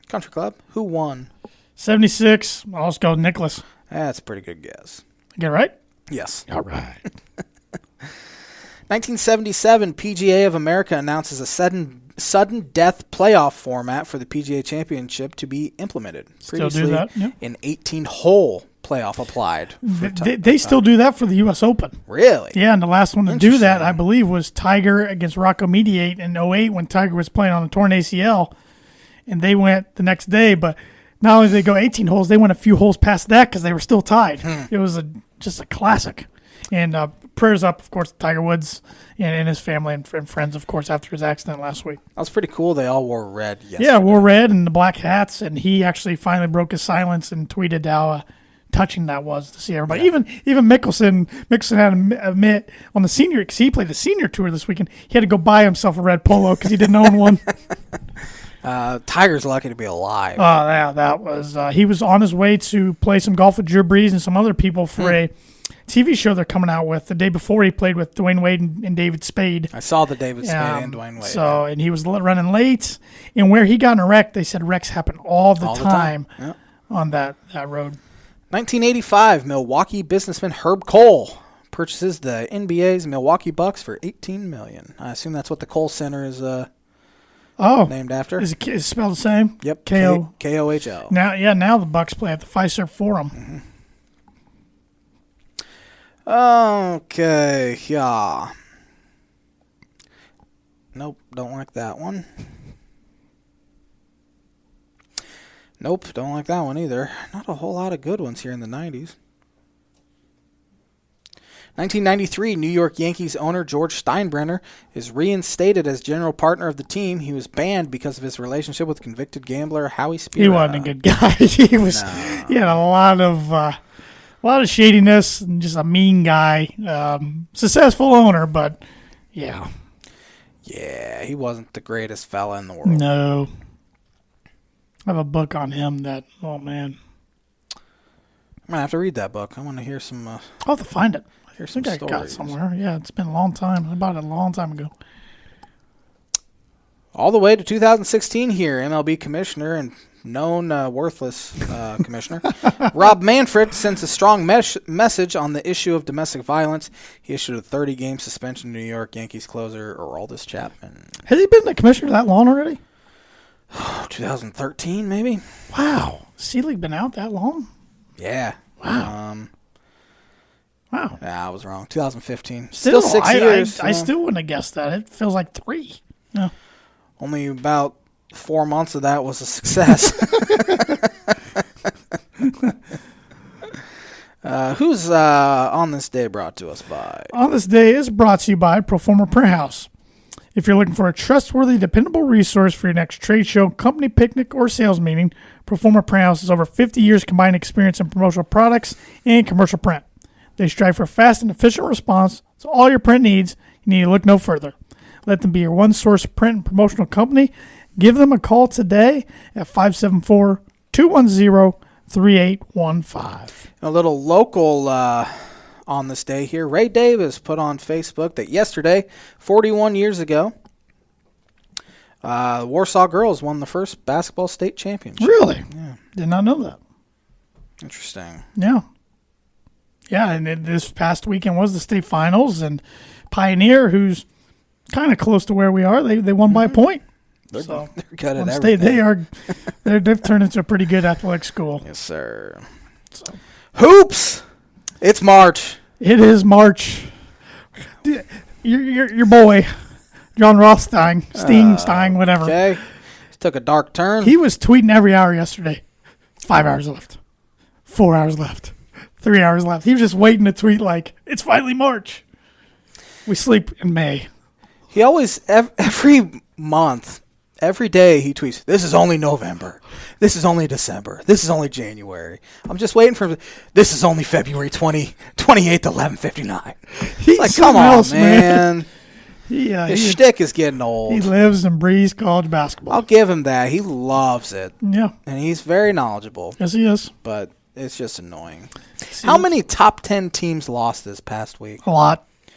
Country Club. Who won? 76. I'll just go Nicholas. That's a pretty good guess. Get it right? Yes. All right. 1977 PGA of America announces a sudden death playoff format for the PGA Championship to be implemented. Still do that? Yep. An 18-hole playoff applied. They still do that for the U.S. Open. Really? Yeah, and the last one to do that, I believe, was Tiger against Rocco Mediate in 2008 when Tiger was playing on a torn ACL, and they went the next day. But not only did they go 18 holes, they went a few holes past that because they were still tied. It was just a classic. And prayers up, of course, to Tiger Woods and his family and friends, of course, after his accident last week. That was pretty cool. They all wore red yesterday. Yeah, wore red and the black hats, and he actually finally broke his silence and tweeted how touching that was to see everybody. Yeah. Even Mickelson had to admit on the senior, because he played the senior tour this weekend, he had to go buy himself a red polo because he didn't own one. Tiger's lucky to be alive. That was he was on his way to play some golf with Drew Brees and some other people for a TV show they're coming out with. The day before, he played with Dwayne Wade and David Spade. I saw the David Spade and Dwayne Wade. So, and he was running late. And where he got in a wreck, they said wrecks happen all the time. Yep. On that road. 1985, Milwaukee businessman Herb Kohl purchases the NBA's Milwaukee Bucks for $18 million. I assume that's what the Kohl Center is named after. Is it spelled the same? Yep. Kohl. Now the Bucks play at the Fiserv Forum. Mm-hmm. Okay, yeah. Nope, don't like that one. Nope, don't like that one either. Not a whole lot of good ones here in the 90s. 1993, New York Yankees owner George Steinbrenner is reinstated as general partner of the team. He was banned because of his relationship with convicted gambler Howie Spira. He wasn't a good guy. He had a lot of shadiness and just a mean guy. Successful owner, but yeah. Yeah, he wasn't the greatest fella in the world. No. I have a book on him that, oh man. I'm going to have to read that book. I want to hear some... I'll have to find it. Hear some I think I got it somewhere. Yeah, it's been a long time. I bought it a long time ago. All the way to 2016 here, MLB Commissioner and known worthless commissioner. Rob Manfred sends a strong message on the issue of domestic violence. He issued a 30-game suspension to New York Yankees closer Aroldis Chapman. Has he been the commissioner that long already? 2013, maybe. Wow. C-League been out that long? Yeah. Wow. Wow. Yeah, I was wrong. 2015. Still 6 years. I still wouldn't have guessed that. It feels like 3. Yeah. Only about 4 months of that was a success. Who's on this day brought to us by? On this day is brought to you by Proforma Print House. If you're looking for a trustworthy, dependable resource for your next trade show, company picnic, or sales meeting, Proforma Print House has over 50 years combined experience in promotional products and commercial print. They strive for fast and efficient response to all your print needs. You need to look no further. Let them be your one-source print and promotional company. Give them a call today at 574-210-3815. A little local on this day here. Ray Davis put on Facebook that yesterday, 41 years ago, Warsaw girls won the first basketball state championship. Really? Yeah. Did not know that. Interesting. Yeah. Yeah, and this past weekend was the state finals, and Pioneer, who's kind of close to where we are, they won by a point. They're good at on everything. State, they've turned into a pretty good athletic school. Yes, sir. So. Hoops! It's March. It is March. Your boy, John Rothstein, Stein, whatever. Okay. Took a dark turn. He was tweeting every hour yesterday. 5 hours left. 4 hours left. 3 hours left. He was just waiting to tweet like, it's finally March. We sleep in May. He always, every month, every day he tweets, this is only November. This is only December. This is only January. I'm just waiting for this is only February 28th, 11:59. He's like, come on, man. His shtick is getting old. He lives and breathes college basketball. I'll give him that. He loves it. Yeah. And he's very knowledgeable. Yes, he is. But it's just annoying. How many top 10 teams lost this past week? A lot. I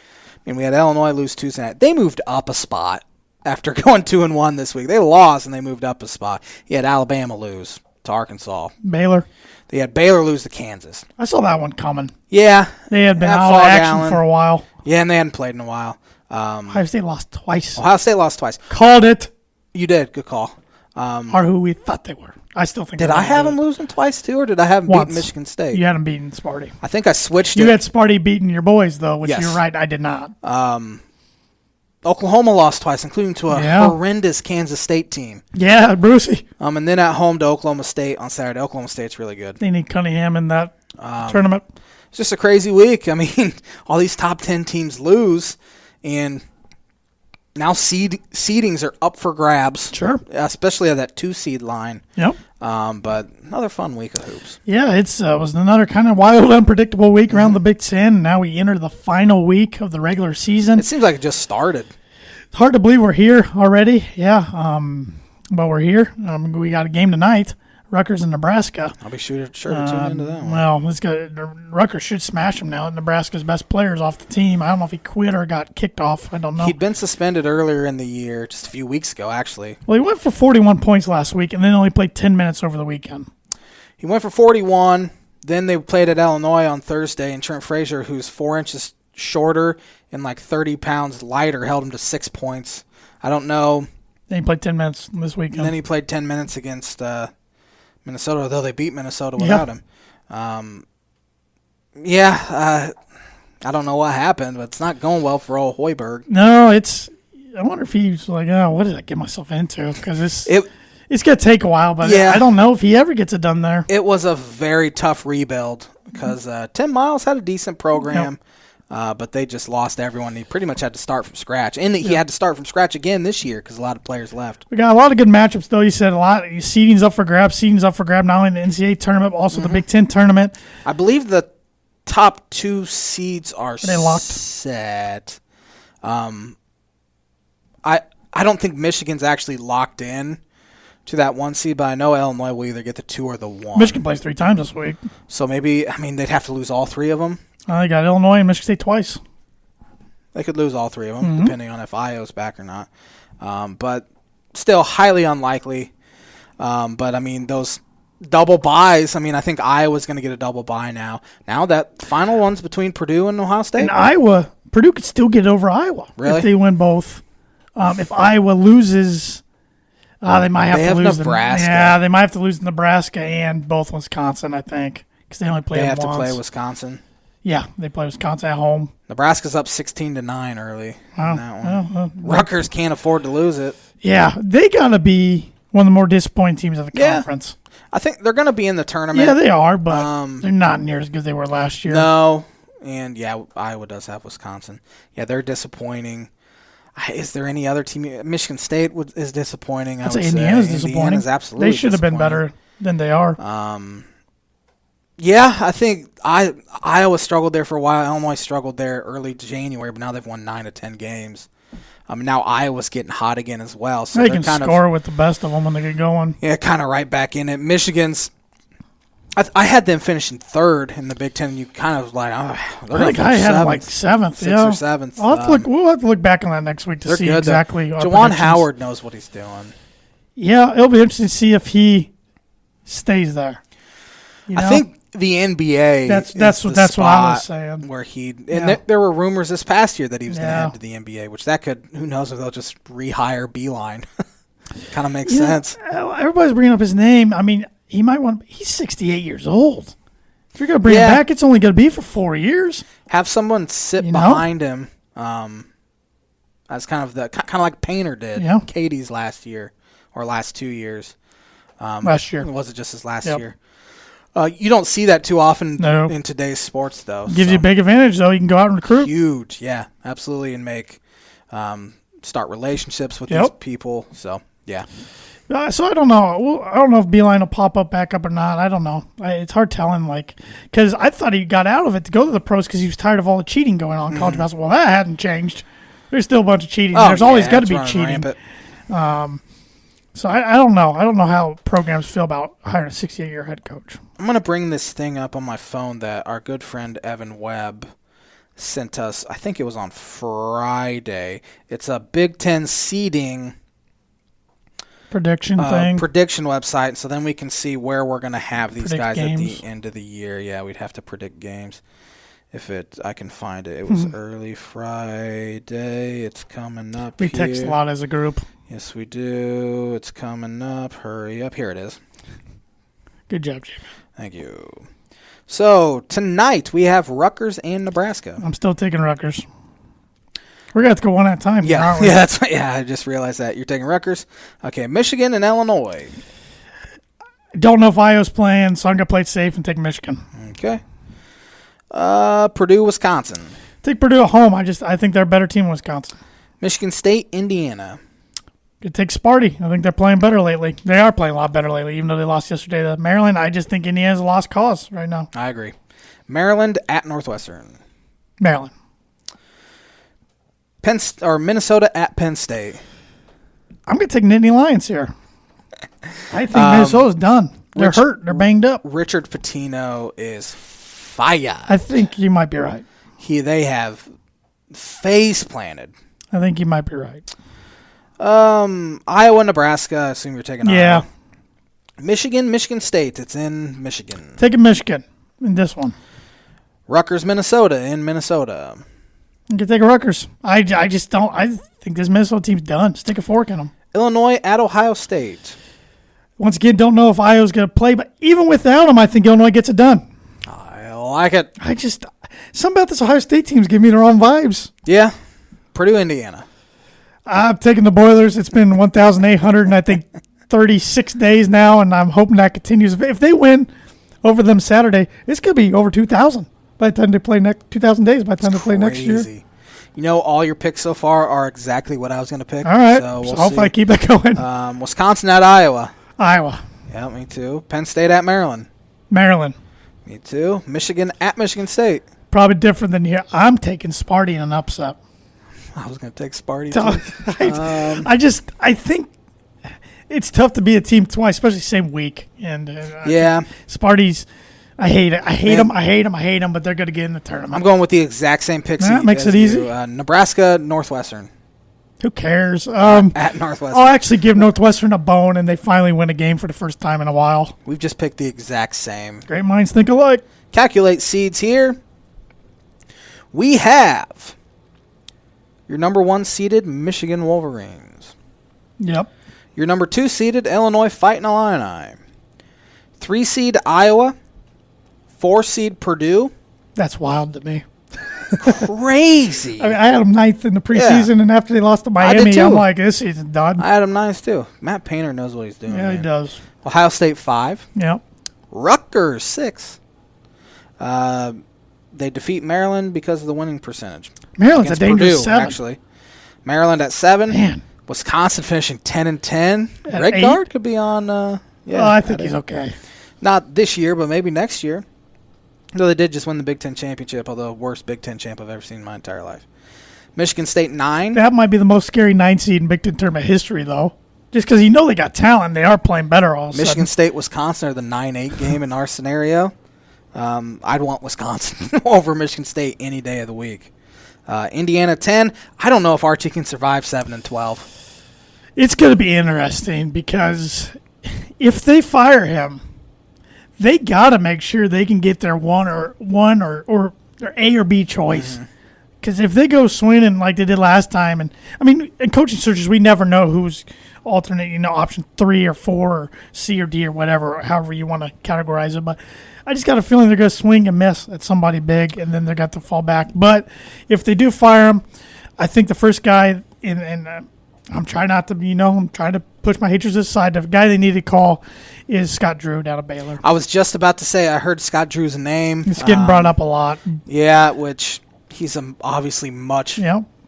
mean, we had Illinois lose Tuesday night. They moved up a spot after going 2-1 this week. They lost and they moved up a spot. You had Alabama lose to Arkansas. Baylor. They had Baylor lose to Kansas. I saw that one coming. Yeah. They had been out of action for a while. Yeah, and they hadn't played in a while. Ohio State lost twice. Ohio State lost twice. Called it. You did. Good call. Or who we thought they were. I still think. Did I have them losing twice too, or did I have them beating Michigan State? You had them beating Sparty. I think I switched You had Sparty beating your boys, though, which Yes. you're right, I did not. Oklahoma lost twice, including to a horrendous Kansas State team. Yeah, Brucey. And then at home to Oklahoma State on Saturday. Oklahoma State's really good. They need Cunningham in that tournament. It's just a crazy week. I mean, all these top 10 teams lose, and now seedings are up for grabs. Sure. Especially at that 2-seed line. Yep. But another fun week of hoops. Yeah, it was another kind of wild, unpredictable week around the Big Ten. And now we enter the final week of the regular season. It seems like it just started. It's hard to believe we're here already. Yeah, but we're here. We got a game tonight. Rutgers and Nebraska. I'll be sure to tune into that one. Well, Rutgers should smash them now. Nebraska's best players off the team. I don't know if he quit or got kicked off. I don't know. He'd been suspended earlier in the year, just a few weeks ago, actually. Well, he went for 41 points last week and then only played 10 minutes over the weekend. He went for 41. Then they played at Illinois on Thursday, and Trent Frazier, who's 4 inches shorter and like 30 pounds lighter, held him to 6 points. I don't know. Then he played 10 minutes this weekend. And then he played 10 minutes against Minnesota, though they beat Minnesota without him. I don't know what happened, but it's not going well for old Hoiberg. No, I wonder if he's like, oh, what did I get myself into? Because it's going to take a while, but I don't know if he ever gets it done there. It was a very tough rebuild because Tim Miles had a decent program. Yep. But they just lost everyone. He pretty much had to start from scratch. And he had to start from scratch again this year because a lot of players left. We got a lot of good matchups, though. You said a lot. Seeding's up for grabs. Seeding's up for grabs, not only in the NCAA tournament, but also the Big Ten tournament. I believe the top 2 seeds are locked? set. I don't think Michigan's actually locked in to that 1 seed, but I know Illinois will either get the 2 or the 1. Michigan plays 3 times this week. So maybe, they'd have to lose all 3 of them. They got Illinois and Michigan State twice. They could lose all 3 of them, depending on if Io's back or not. But still highly unlikely. But, I mean, those double buys, I mean, I think Iowa's going to get a double buy now. Now that final one's between Purdue and Ohio State. And Purdue could still get over Iowa if they win both. If Iowa loses, they might have to lose Nebraska. They might have to lose Nebraska and both Wisconsin, I think, because they only play They once. have to play Wisconsin. Yeah, they play Wisconsin at home. Nebraska's up 16-9 early on that one. Well, Rutgers can't afford to lose it. Yeah, they got to be one of the more disappointing teams of the conference. I think they're going to be in the tournament. Yeah, they are, but they're not near as good as they were last year. No, and Iowa does have Wisconsin. Yeah, they're disappointing. Is there any other team? Michigan State is disappointing. I'd say Indiana's disappointing. Indiana's absolutely They should have been better than they are. Yeah, I think Iowa struggled there for a while. Illinois struggled there early January, but now they've won 9 of 10 games. Now Iowa's getting hot again as well. So they can score with the best of them when they get going. Yeah, kind of right back in it. Michigan's, I had them finishing third in the Big Ten. You kind of like, I think I had them like seventh. Sixth or seventh. We'll have to look back on that next week to see exactly. Juwan Howard knows what he's doing. Yeah, it'll be interesting to see if he stays there. I think the NBA. That's what I was saying. Where there were rumors this past year that he was going to head to the NBA, which who knows if they'll just rehire Beeline. Kind of makes sense. Everybody's bringing up his name. I mean, he might want. He's 68 years old. If you're going to bring him back, it's only going to be for 4 years. Have someone sit behind him, as kind of like Painter did. Yeah. Katie's last year or last 2 years. Last year Was it just his last year? You don't see that too often in today's sports, though. Gives you a big advantage, though. You can go out and recruit. Huge, yeah, absolutely, and start relationships with these people. So, yeah. So I don't know. I don't know if Beeline will pop up back up or not. I don't know. It's hard telling, because I thought he got out of it to go to the pros because he was tired of all the cheating going on in college basketball. Well, that hadn't changed. There's still a bunch of cheating. There's always got to be cheating. So I don't know. I don't know how programs feel about hiring a 68-year head coach. I'm going to bring this thing up on my phone that our good friend Evan Webb sent us. I think it was on Friday. It's a Big Ten seeding prediction website. So then we can see where we're going to have these guys games. At the end of the year. Yeah, we'd have to predict games. I can find it. It was early Friday. It's coming up. We text a lot as a group. Yes, we do. It's coming up. Hurry up. Here it is. Good job, Jimmy. Thank you. So, tonight we have Rutgers and Nebraska. I'm still taking Rutgers. We're going to have to go one at a time. Yeah, aren't we? I just realized that. You're taking Rutgers. Okay, Michigan and Illinois. Don't know if Iowa's playing, so I'm going to play it safe and take Michigan. Okay. Purdue, Wisconsin. Take Purdue at home. I think they're a better team than Wisconsin. Michigan State, Indiana. Could take Sparty. I think they're playing better lately. They are playing a lot better lately, even though they lost yesterday to Maryland. I just think Indiana's a lost cause right now. I agree. Maryland at Northwestern. Maryland. Minnesota at Penn State. I'm going to take Nittany Lions here. I think Minnesota's done. They're hurt. They're banged up. Richard Pitino is fire. I think you might be right. They have face planted. I think you might be right. Iowa, Nebraska. I assume you're taking Iowa. Yeah. Michigan State. It's in Michigan. Taking Michigan in this one. Rutgers, Minnesota in Minnesota. You can take Rutgers. I just don't. I think this Minnesota team's done. Stick a fork in them. Illinois at Ohio State. Once again, don't know if Iowa's going to play, but even without them, I think Illinois gets it done. I like it. Something about this Ohio State team's giving me the wrong vibes. Yeah. Purdue, Indiana. I'm taking the Boilers. It's been 1,800 and I think 36 days now, and I'm hoping that continues. If they win over them Saturday, it's going to be over 2,000 by the time they play 2,000 days by the time they play next year. You know, all your picks so far are exactly what I was going to pick. All right. So hopefully I keep that going. Wisconsin at Iowa. Iowa. Yeah, me too. Penn State at Maryland. Maryland. Me too. Michigan at Michigan State. Probably different than here. I'm taking Sparty in an upset. I was going to take Sparty too. I think it's tough to be a team twice, especially same week. And Sparty's, I hate it. I hate them, but they're going to get in the tournament. I'm going with the exact same picks. That makes it easy. Nebraska, Northwestern. Who cares? At Northwestern. I'll actually give Northwestern a bone, and they finally win a game for the first time in a while. We've just picked the exact same. Great minds think alike. Calculate seeds here. We have your number 1 seeded Michigan Wolverines. Yep. Your number 2 seeded Illinois Fighting Illini. 3 seed Iowa. 4 seed Purdue. That's wild to me. Crazy. I mean, I had them 9th in the preseason, and after they lost to Miami, I'm like, this season's done. I had him 9th too. Matt Painter knows what he's doing. Yeah, man. he does. Ohio State 5. Yep. Rutgers 6. They defeat Maryland because of the winning percentage. Maryland's a dangerous Purdue, 7. Actually, Maryland at 7. Man. Wisconsin finishing 10-10. At Red 8? Guard could be on. I think he's okay. Not this year, but maybe next year. Though they did just win the Big Ten championship, although worst Big Ten champ I've ever seen in my entire life. Michigan State 9. That might be the most scary 9 seed in Big Ten tournament history, though. Just because they got talent, they are playing better all of a sudden. Michigan State, Wisconsin are the 9-8 game in our scenario. I'd want Wisconsin over Michigan State any day of the week. Indiana 10. I don't know if Archie can survive 7-12. It's going to be interesting because if they fire him, they got to make sure they can get their one or their A or B choice. Because if they go swinging like they did last time, and I mean, in coaching searches, we never know who's alternate, option 3 or 4 or C or D or whatever, however you want to categorize it. But I just got a feeling they're going to swing and miss at somebody big, and then they're got to fall back. But if they do fire him, I think the first guy I'm trying not to, I'm trying to push my haters aside. The guy they need to call is Scott Drew down at Baylor. I was just about to say I heard Scott Drew's name. It's getting brought up a lot. Yeah, which he's obviously much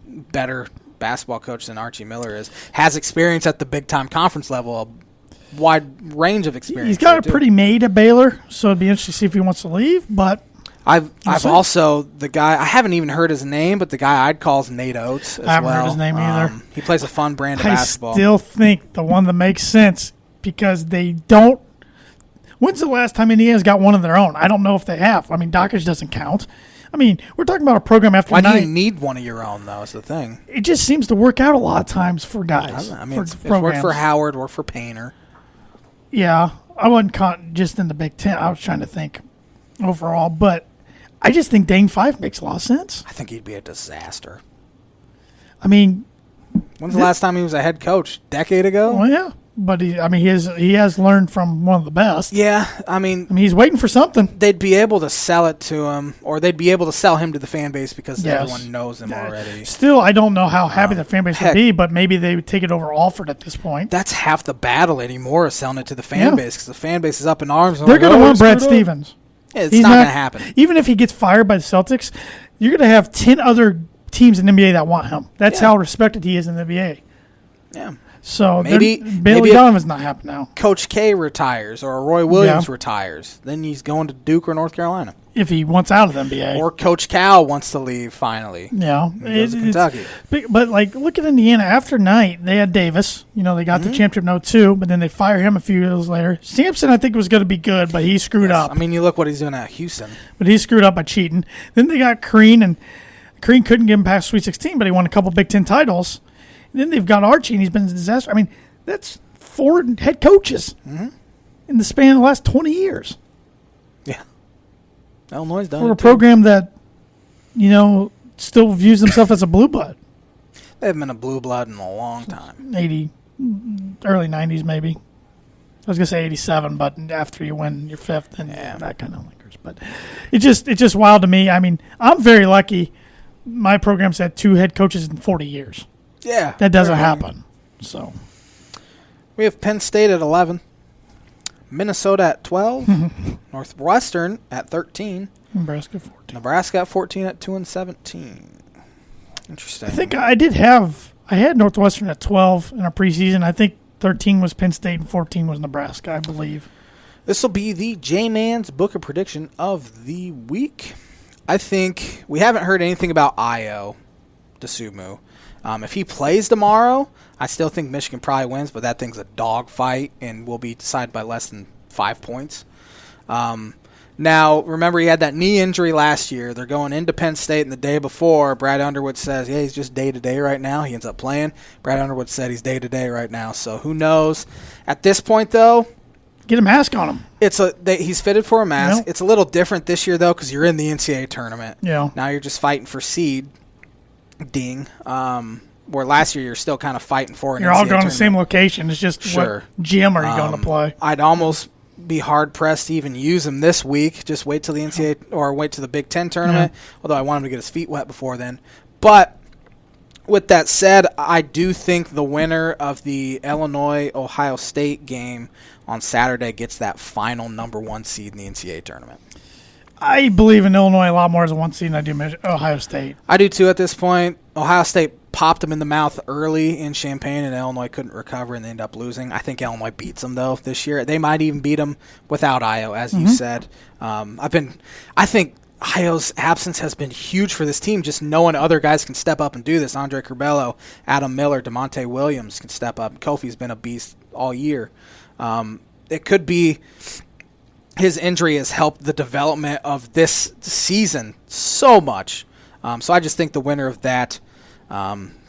better basketball coach than Archie Miller is. Has experience at the big-time conference level, a wide range of experience. He's got it pretty made at Baylor, so it'd be interesting to see if he wants to leave, but... I've also, the guy, I haven't even heard his name, but the guy I'd call is Nate Oates as well. I haven't heard his name either. He plays a fun brand of basketball. I still think the one that makes sense because they don't. When's the last time Indiana's got one of their own? I don't know if they have. I mean, Dockage doesn't count. I mean, we're talking about a program after Why 9. do you need one of your own, though, is the thing. It just seems to work out a lot of times for guys. I mean, it's worked for Howard, worked for Painter. Yeah, I wasn't caught just in the Big Ten. I was trying to think overall, but I just think Dane Fife makes a lot of sense. I think he'd be a disaster. I mean, when's the last time he was a head coach? Decade ago? Well, yeah, but he has learned from one of the best. Yeah, I mean, he's waiting for something. They'd be able to sell it to him, or they'd be able to sell him to the fan base because everyone knows him already. Still, I don't know how happy the fan base would be, but maybe they would take it over Alford at this point. That's half the battle anymore, is selling it to the fan base, because the fan base is up in arms. They're going to want Brad Stevens. It's not going to happen. Even if he gets fired by the Celtics, you're going to have 10 other teams in the NBA that want him. That's how respected he is in the NBA. Yeah. So maybe Donovan's not happening now. Coach K retires or Roy Williams retires. Then he's going to Duke or North Carolina. If he wants out of the NBA. Or Coach Cal wants to leave finally. Yeah. He goes to Kentucky. But look at Indiana. After Knight, they had Davis. They got the championship in 2002, but then they fire him a few years later. Sampson, I think, was going to be good, but he screwed up. I mean, you look what he's doing at Houston. But he screwed up by cheating. Then they got Crean, and Crean couldn't get him past Sweet 16, but he won a couple Big Ten titles. And then they've got Archie, and he's been a disaster. I mean, that's 4 head coaches in the span of the last 20 years. Yeah. Illinois done for a program that, still views themselves as a blue blood. They haven't been a blue blood in a long time. Early 90s maybe. I was going to say 87, but after you win your 5th, and that kind of lingers. But it's just wild to me. I mean, I'm very lucky. My program's had 2 head coaches in 40 years. Yeah. That doesn't happen. So we have Penn State at 11. Minnesota at 12, Northwestern at 13, Nebraska 14. Nebraska at 14 at 2-17. Interesting. I think I had Northwestern at 12 in our preseason. I think 13 was Penn State and 14 was Nebraska, I believe. This will be the J-Man's Book of Prediction of the week. I think we haven't heard anything about Io DeSumo. If he plays tomorrow, I still think Michigan probably wins, but that thing's a dog fight and will be decided by less than 5 points. Now, remember, he had that knee injury last year. They're going into Penn State, and the day before, Brad Underwood says, yeah, he's just day-to-day right now. He ends up playing. Brad Underwood said he's day-to-day right now, so who knows. At this point, though, get a mask on him. He's fitted for a mask. Yep. It's a little different this year, though, because you're in the NCAA tournament. Yeah. Now you're just fighting for seed, where last year you're still kind of fighting for an You're NCAA all going tournament. to the same location. It's just Sure. what gym are you going to play? I'd almost be hard-pressed to even use him this week. Just wait till the NCAA or wait till the Big Ten tournament, although I want him to get his feet wet before then. But with that said, I do think the winner of the Illinois-Ohio State game on Saturday gets that final number 1 seed in the NCAA tournament. I believe in Illinois a lot more as a 1 seed than I do Ohio State. I do too at this point. Ohio State popped them in the mouth early in Champaign, and Illinois couldn't recover, and they ended up losing. I think Illinois beats them, though, this year. They might even beat them without Io, as you said. I think Io's absence has been huge for this team, just knowing other guys can step up and do this. Andre Curbelo, Adam Miller, DeMonte Williams can step up. Kofi's been a beast all year. It could be his injury has helped the development of this season so much. So I just think the winner of that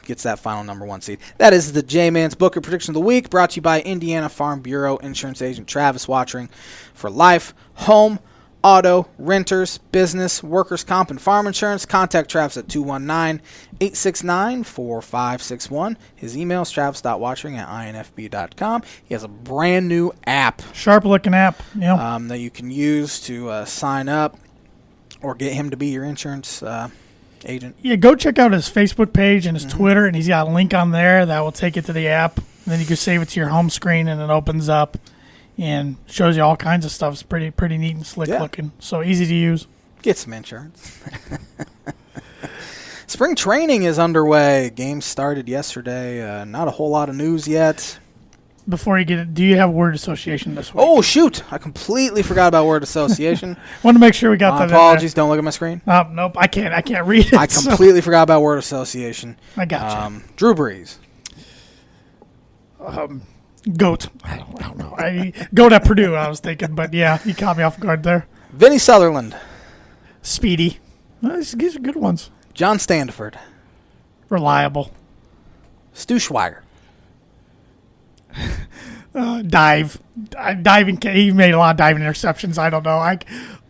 gets that final number 1 seed. That is the J-Man's Booker Prediction of the Week, brought to you by Indiana Farm Bureau Insurance Agent Travis Watchering. For life, home, auto, renters, business, workers' comp, and farm insurance, contact Travis at 219-869-4561. His email is travis.watchering@infb.com. He has a brand new app. Sharp-looking app. Yeah. That you can use to sign up or get him to be your insurance agent. Yeah, go check out his Facebook page and his Twitter, and he's got a link on there that will take you to the app. And then you can save it to your home screen, and it opens up and shows you all kinds of stuff. It's pretty neat and slick looking. So easy to use. Get some insurance. Spring training is underway. Games started yesterday. Not a whole lot of news yet. Before you get it, do you have word association this week? Oh, shoot. I completely forgot about word association. Want to make sure we got that apologies. Don't look at my screen. Nope. I can't read it. I completely forgot about word association. I got you. Drew Brees. Goat. I don't know. Goat at Purdue, I was thinking. But, yeah, you caught me off guard there. Vinny Sutherland. Speedy. These are good ones. John Standiford. Reliable. Stu Schweiger. Diving. He made a lot of diving interceptions. I don't know.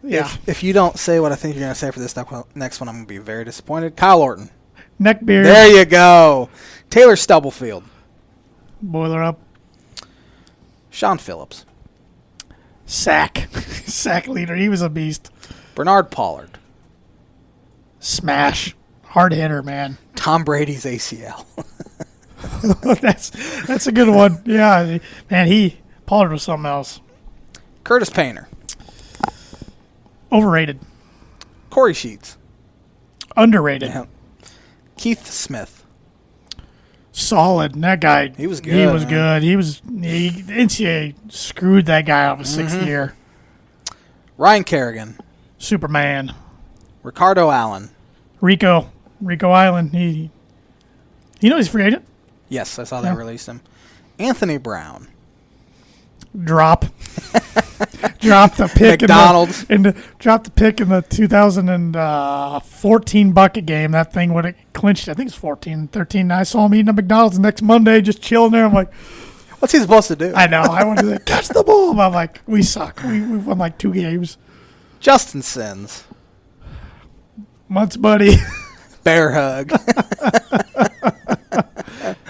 If you don't say what I think you're going to say for this next one, I'm going to be very disappointed. Kyle Orton. Neckbeard. There you go. Taylor Stubblefield. Boiler up. Sean Phillips. Sack leader. He was a beast. Bernard Pollard. Smash. Hard hitter, man. Tom Brady's ACL. That's a good one. Yeah, man, Pollard was something else. Curtis Painter. Overrated. Corey Sheets. Underrated. Yeah. Keith Smith. Solid. That guy. He was good. NCAA screwed that guy out of his 6th year. Ryan Kerrigan. Superman. Ricardo Allen. Rico Island. He he's a free agent. Yes, I saw they released him. Anthony Brown. Drop the pick. McDonald's. Drop the pick in the 2014 bucket game. That thing would have clinched. I think it's 14-13. I saw him eating at McDonald's next Monday, just chilling there. I'm like, what's he supposed to do? I know. I wanted to catch the ball. But I'm like, we suck. We won like 2 games. Justin Sins. Months, buddy. Bear hug.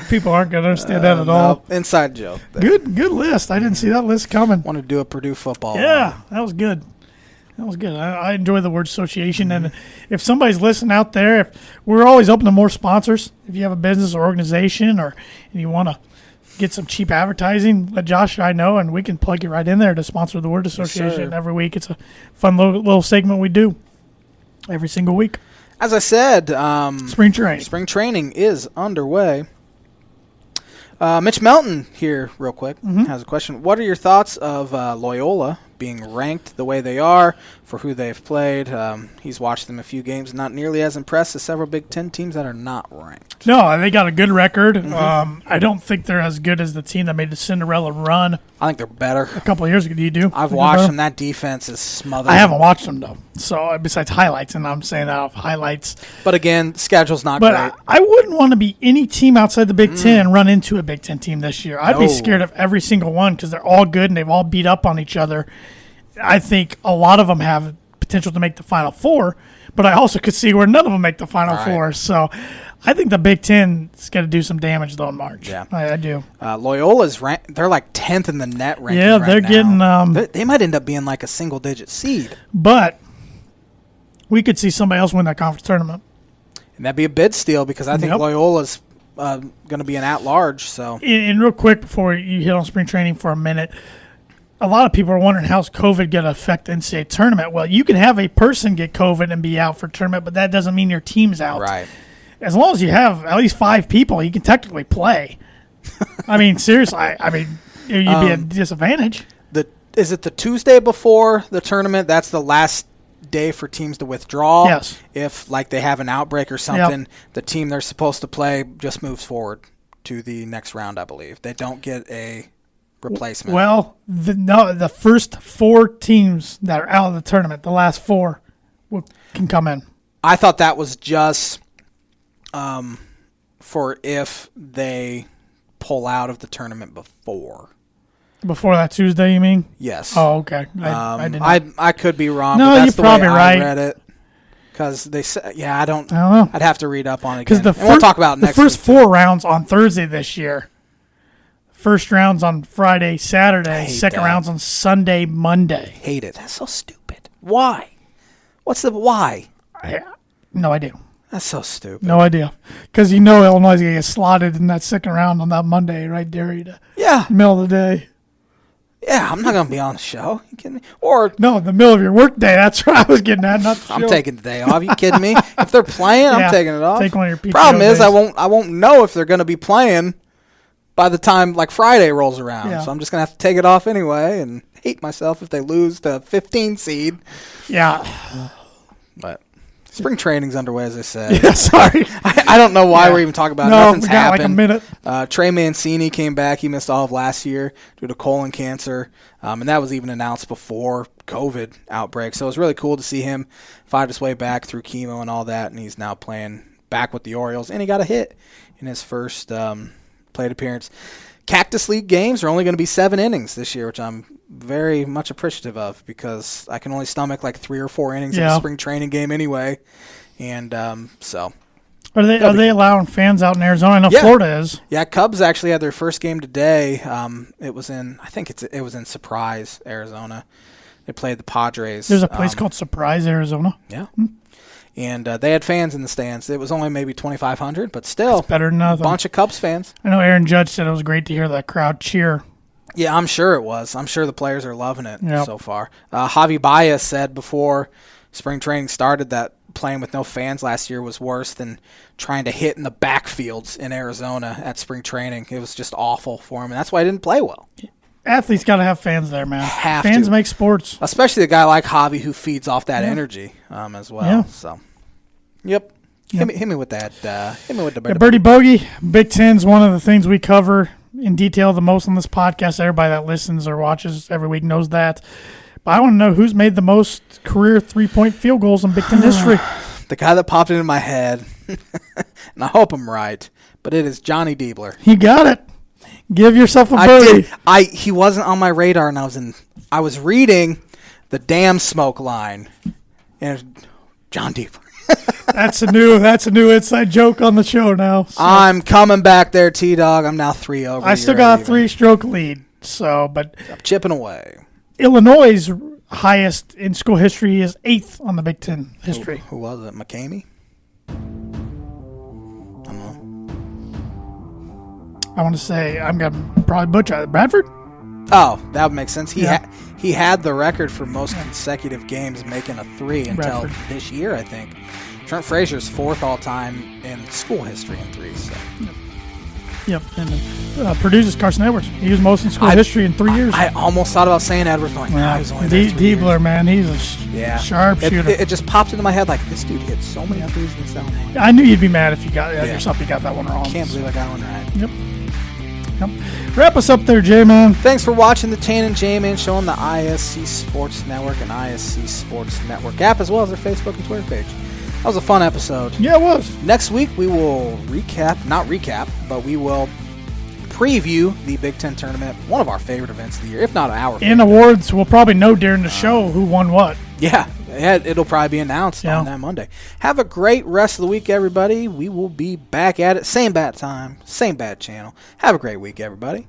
People aren't going to understand that at all. Inside joke. There. Good list. I didn't see that list coming. Want to do a Purdue football. Yeah, that was good. I enjoy the word association. And if somebody's listening out there, we're always open to more sponsors. If you have a business or organization and you want to get some cheap advertising, let Josh and I know, and we can plug you right in there to sponsor the word association every week. It's a fun little segment we do every single week. As I said, spring training is underway. Mitch Melton here, real quick, has a question. What are your thoughts of Loyola being ranked the way they are for who they've played. He's watched them a few games, not nearly as impressed as several Big Ten teams that are not ranked. No, they got a good record. I don't think they're as good as the team that made the Cinderella run I think they're better. a couple of years ago. Do you do? I've watched them. That defense is smothered. I haven't watched them, though. So, besides highlights, and I'm saying that off highlights. But again, schedule's not But great. I wouldn't want to be any team outside the Big Ten and run into a Big Ten team this year. I'd be scared of every single one because they're all good and they've all beat up on each other. I think a lot of them have potential to make the Final Four, but I also could see where none of them make the Final Four. So I think the Big Ten's going to do some damage, though, in March. Yeah. I do. Loyola's they're like 10th in the net ranking. Yeah, right they're now. getting. They might end up being like a single-digit seed. But we could see somebody else win that conference tournament. And that'd be a bid steal because I think Loyola's going to be an at-large. So, and real quick before you hit on spring training for a minute, a lot of people are wondering how's COVID going to affect the NCAA tournament. Well, you can have a person get COVID and be out for tournament, but that doesn't mean your team's out. Right. As long as you have at least 5 people, you can technically play. I mean, seriously, I mean, you'd be at a disadvantage. Is it the Tuesday before the tournament? That's the last day for teams to withdraw. Yes. If like they have an outbreak or something, the team they're supposed to play just moves forward to the next round, I believe. They don't get a replacement. Well, the first 4 teams that are out of the tournament, the last 4, can come in. I thought that was just for if they pull out of the tournament before. Before that Tuesday, you mean? Yes. Oh, okay. I didn't. I could be wrong. No, but that's you're the probably way right. I read it. Because they said, I don't know. I'd have to read up on it Because again. We'll talk about the next first week. 4 rounds on Thursday this year. First round's on Friday, Saturday. Second round's on Sunday, Monday. Hate it. That's so stupid. Why? What's the why? No idea. That's so stupid. No idea. Because Illinois is going to get slotted in that second round on that Monday, right there, middle of the day. Yeah, I'm not going to be on the show. You kidding me? Or No, in the middle of your work day. That's what I was getting at. Not the I'm show. taking the day off. You kidding me? If they're playing, I'm taking it off. Take one of your PTO Problem is, days. I won't know if they're going to be playing by the time like Friday rolls around. Yeah. So I'm just going to have to take it off anyway and hate myself if they lose to 15 seed. Yeah. But spring training's underway, as I said. Yeah, sorry. I don't know why we're even talking about it. No, Nothing's we got happened. like a minute. Trey Mancini came back. He missed all of last year due to colon cancer, and that was even announced before COVID outbreak. So it was really cool to see him fight his way back through chemo and all that, and he's now playing back with the Orioles, and he got a hit in his first plate appearance. Cactus League games are only going to be 7 innings this year, which I'm very much appreciative of because I can only stomach like 3 or 4 innings in a spring training game anyway. And so Are they allowing fans out in Arizona? I know Florida is. Yeah, Cubs actually had their first game today. It was in Surprise, Arizona. They played the Padres. There's a place called Surprise, Arizona. Yeah. And they had fans in the stands. It was only maybe 2,500, but still That's better than nothing. A bunch of Cubs fans. I know Aaron Judge said it was great to hear that crowd cheer. Yeah, I'm sure it was. I'm sure the players are loving it so far. Javi Baez said before spring training started that playing with no fans last year was worse than trying to hit in the backfields in Arizona at spring training. It was just awful for him, and that's why he didn't play well. Athletes got to have fans there, man. Fans make sports. Especially a guy like Javi who feeds off that energy as well. Yeah. So, yep. Hit me with that. Hit me with the Birdie Bogey. Big Ten's one of the things we cover in detail the most on this podcast. Everybody that listens or watches every week knows that. But I want to know who's made the most career 3-point field goals in Big Ten history. The guy that popped into my head, and I hope I'm right, but it is Johnny Diebler. You got it. Give yourself a birdie. He wasn't on my radar, and I was reading the damn smoke line, and John Diebler. That's a new inside joke on the show now. So. I'm coming back there, T-Dog. I'm now 3 over. I still got a 3-stroke lead. But I'm chipping away. Illinois' highest in school history is 8th on the Big Ten history. Who was it? McCamey? I want to say I'm going to probably butcher Bradford. Oh, that would make sense. He had the record for most consecutive games making a 3 until this year, I think. Trent Frazier's 4th all time in school history in 3s. So. Yep, and produces Carson Edwards. He was most in school history in 3 years. I almost thought about saying Edwards, going, no, he's only there 3 years. Diebler, man, he's a sharp shooter. It just popped into my head like, this dude hit so many threes against that one. I knew you'd be mad if you got yourself. You got that one wrong. Can't believe I got one right. Yep. Wrap us up there, J-Man. Thanks for watching the Tan and J-Man Show on the ISC Sports Network and ISC Sports Network app, as well as their Facebook and Twitter page. That was a fun episode. Yeah, it was. Next week, we will not recap, but we will preview the Big Ten tournament, one of our favorite events of the year, if not our favorite. In awards, we'll probably know during the show who won what. Yeah, it'll probably be announced on that Monday. Have a great rest of the week, everybody. We will be back at it. Same bat time, same bat channel. Have a great week, everybody.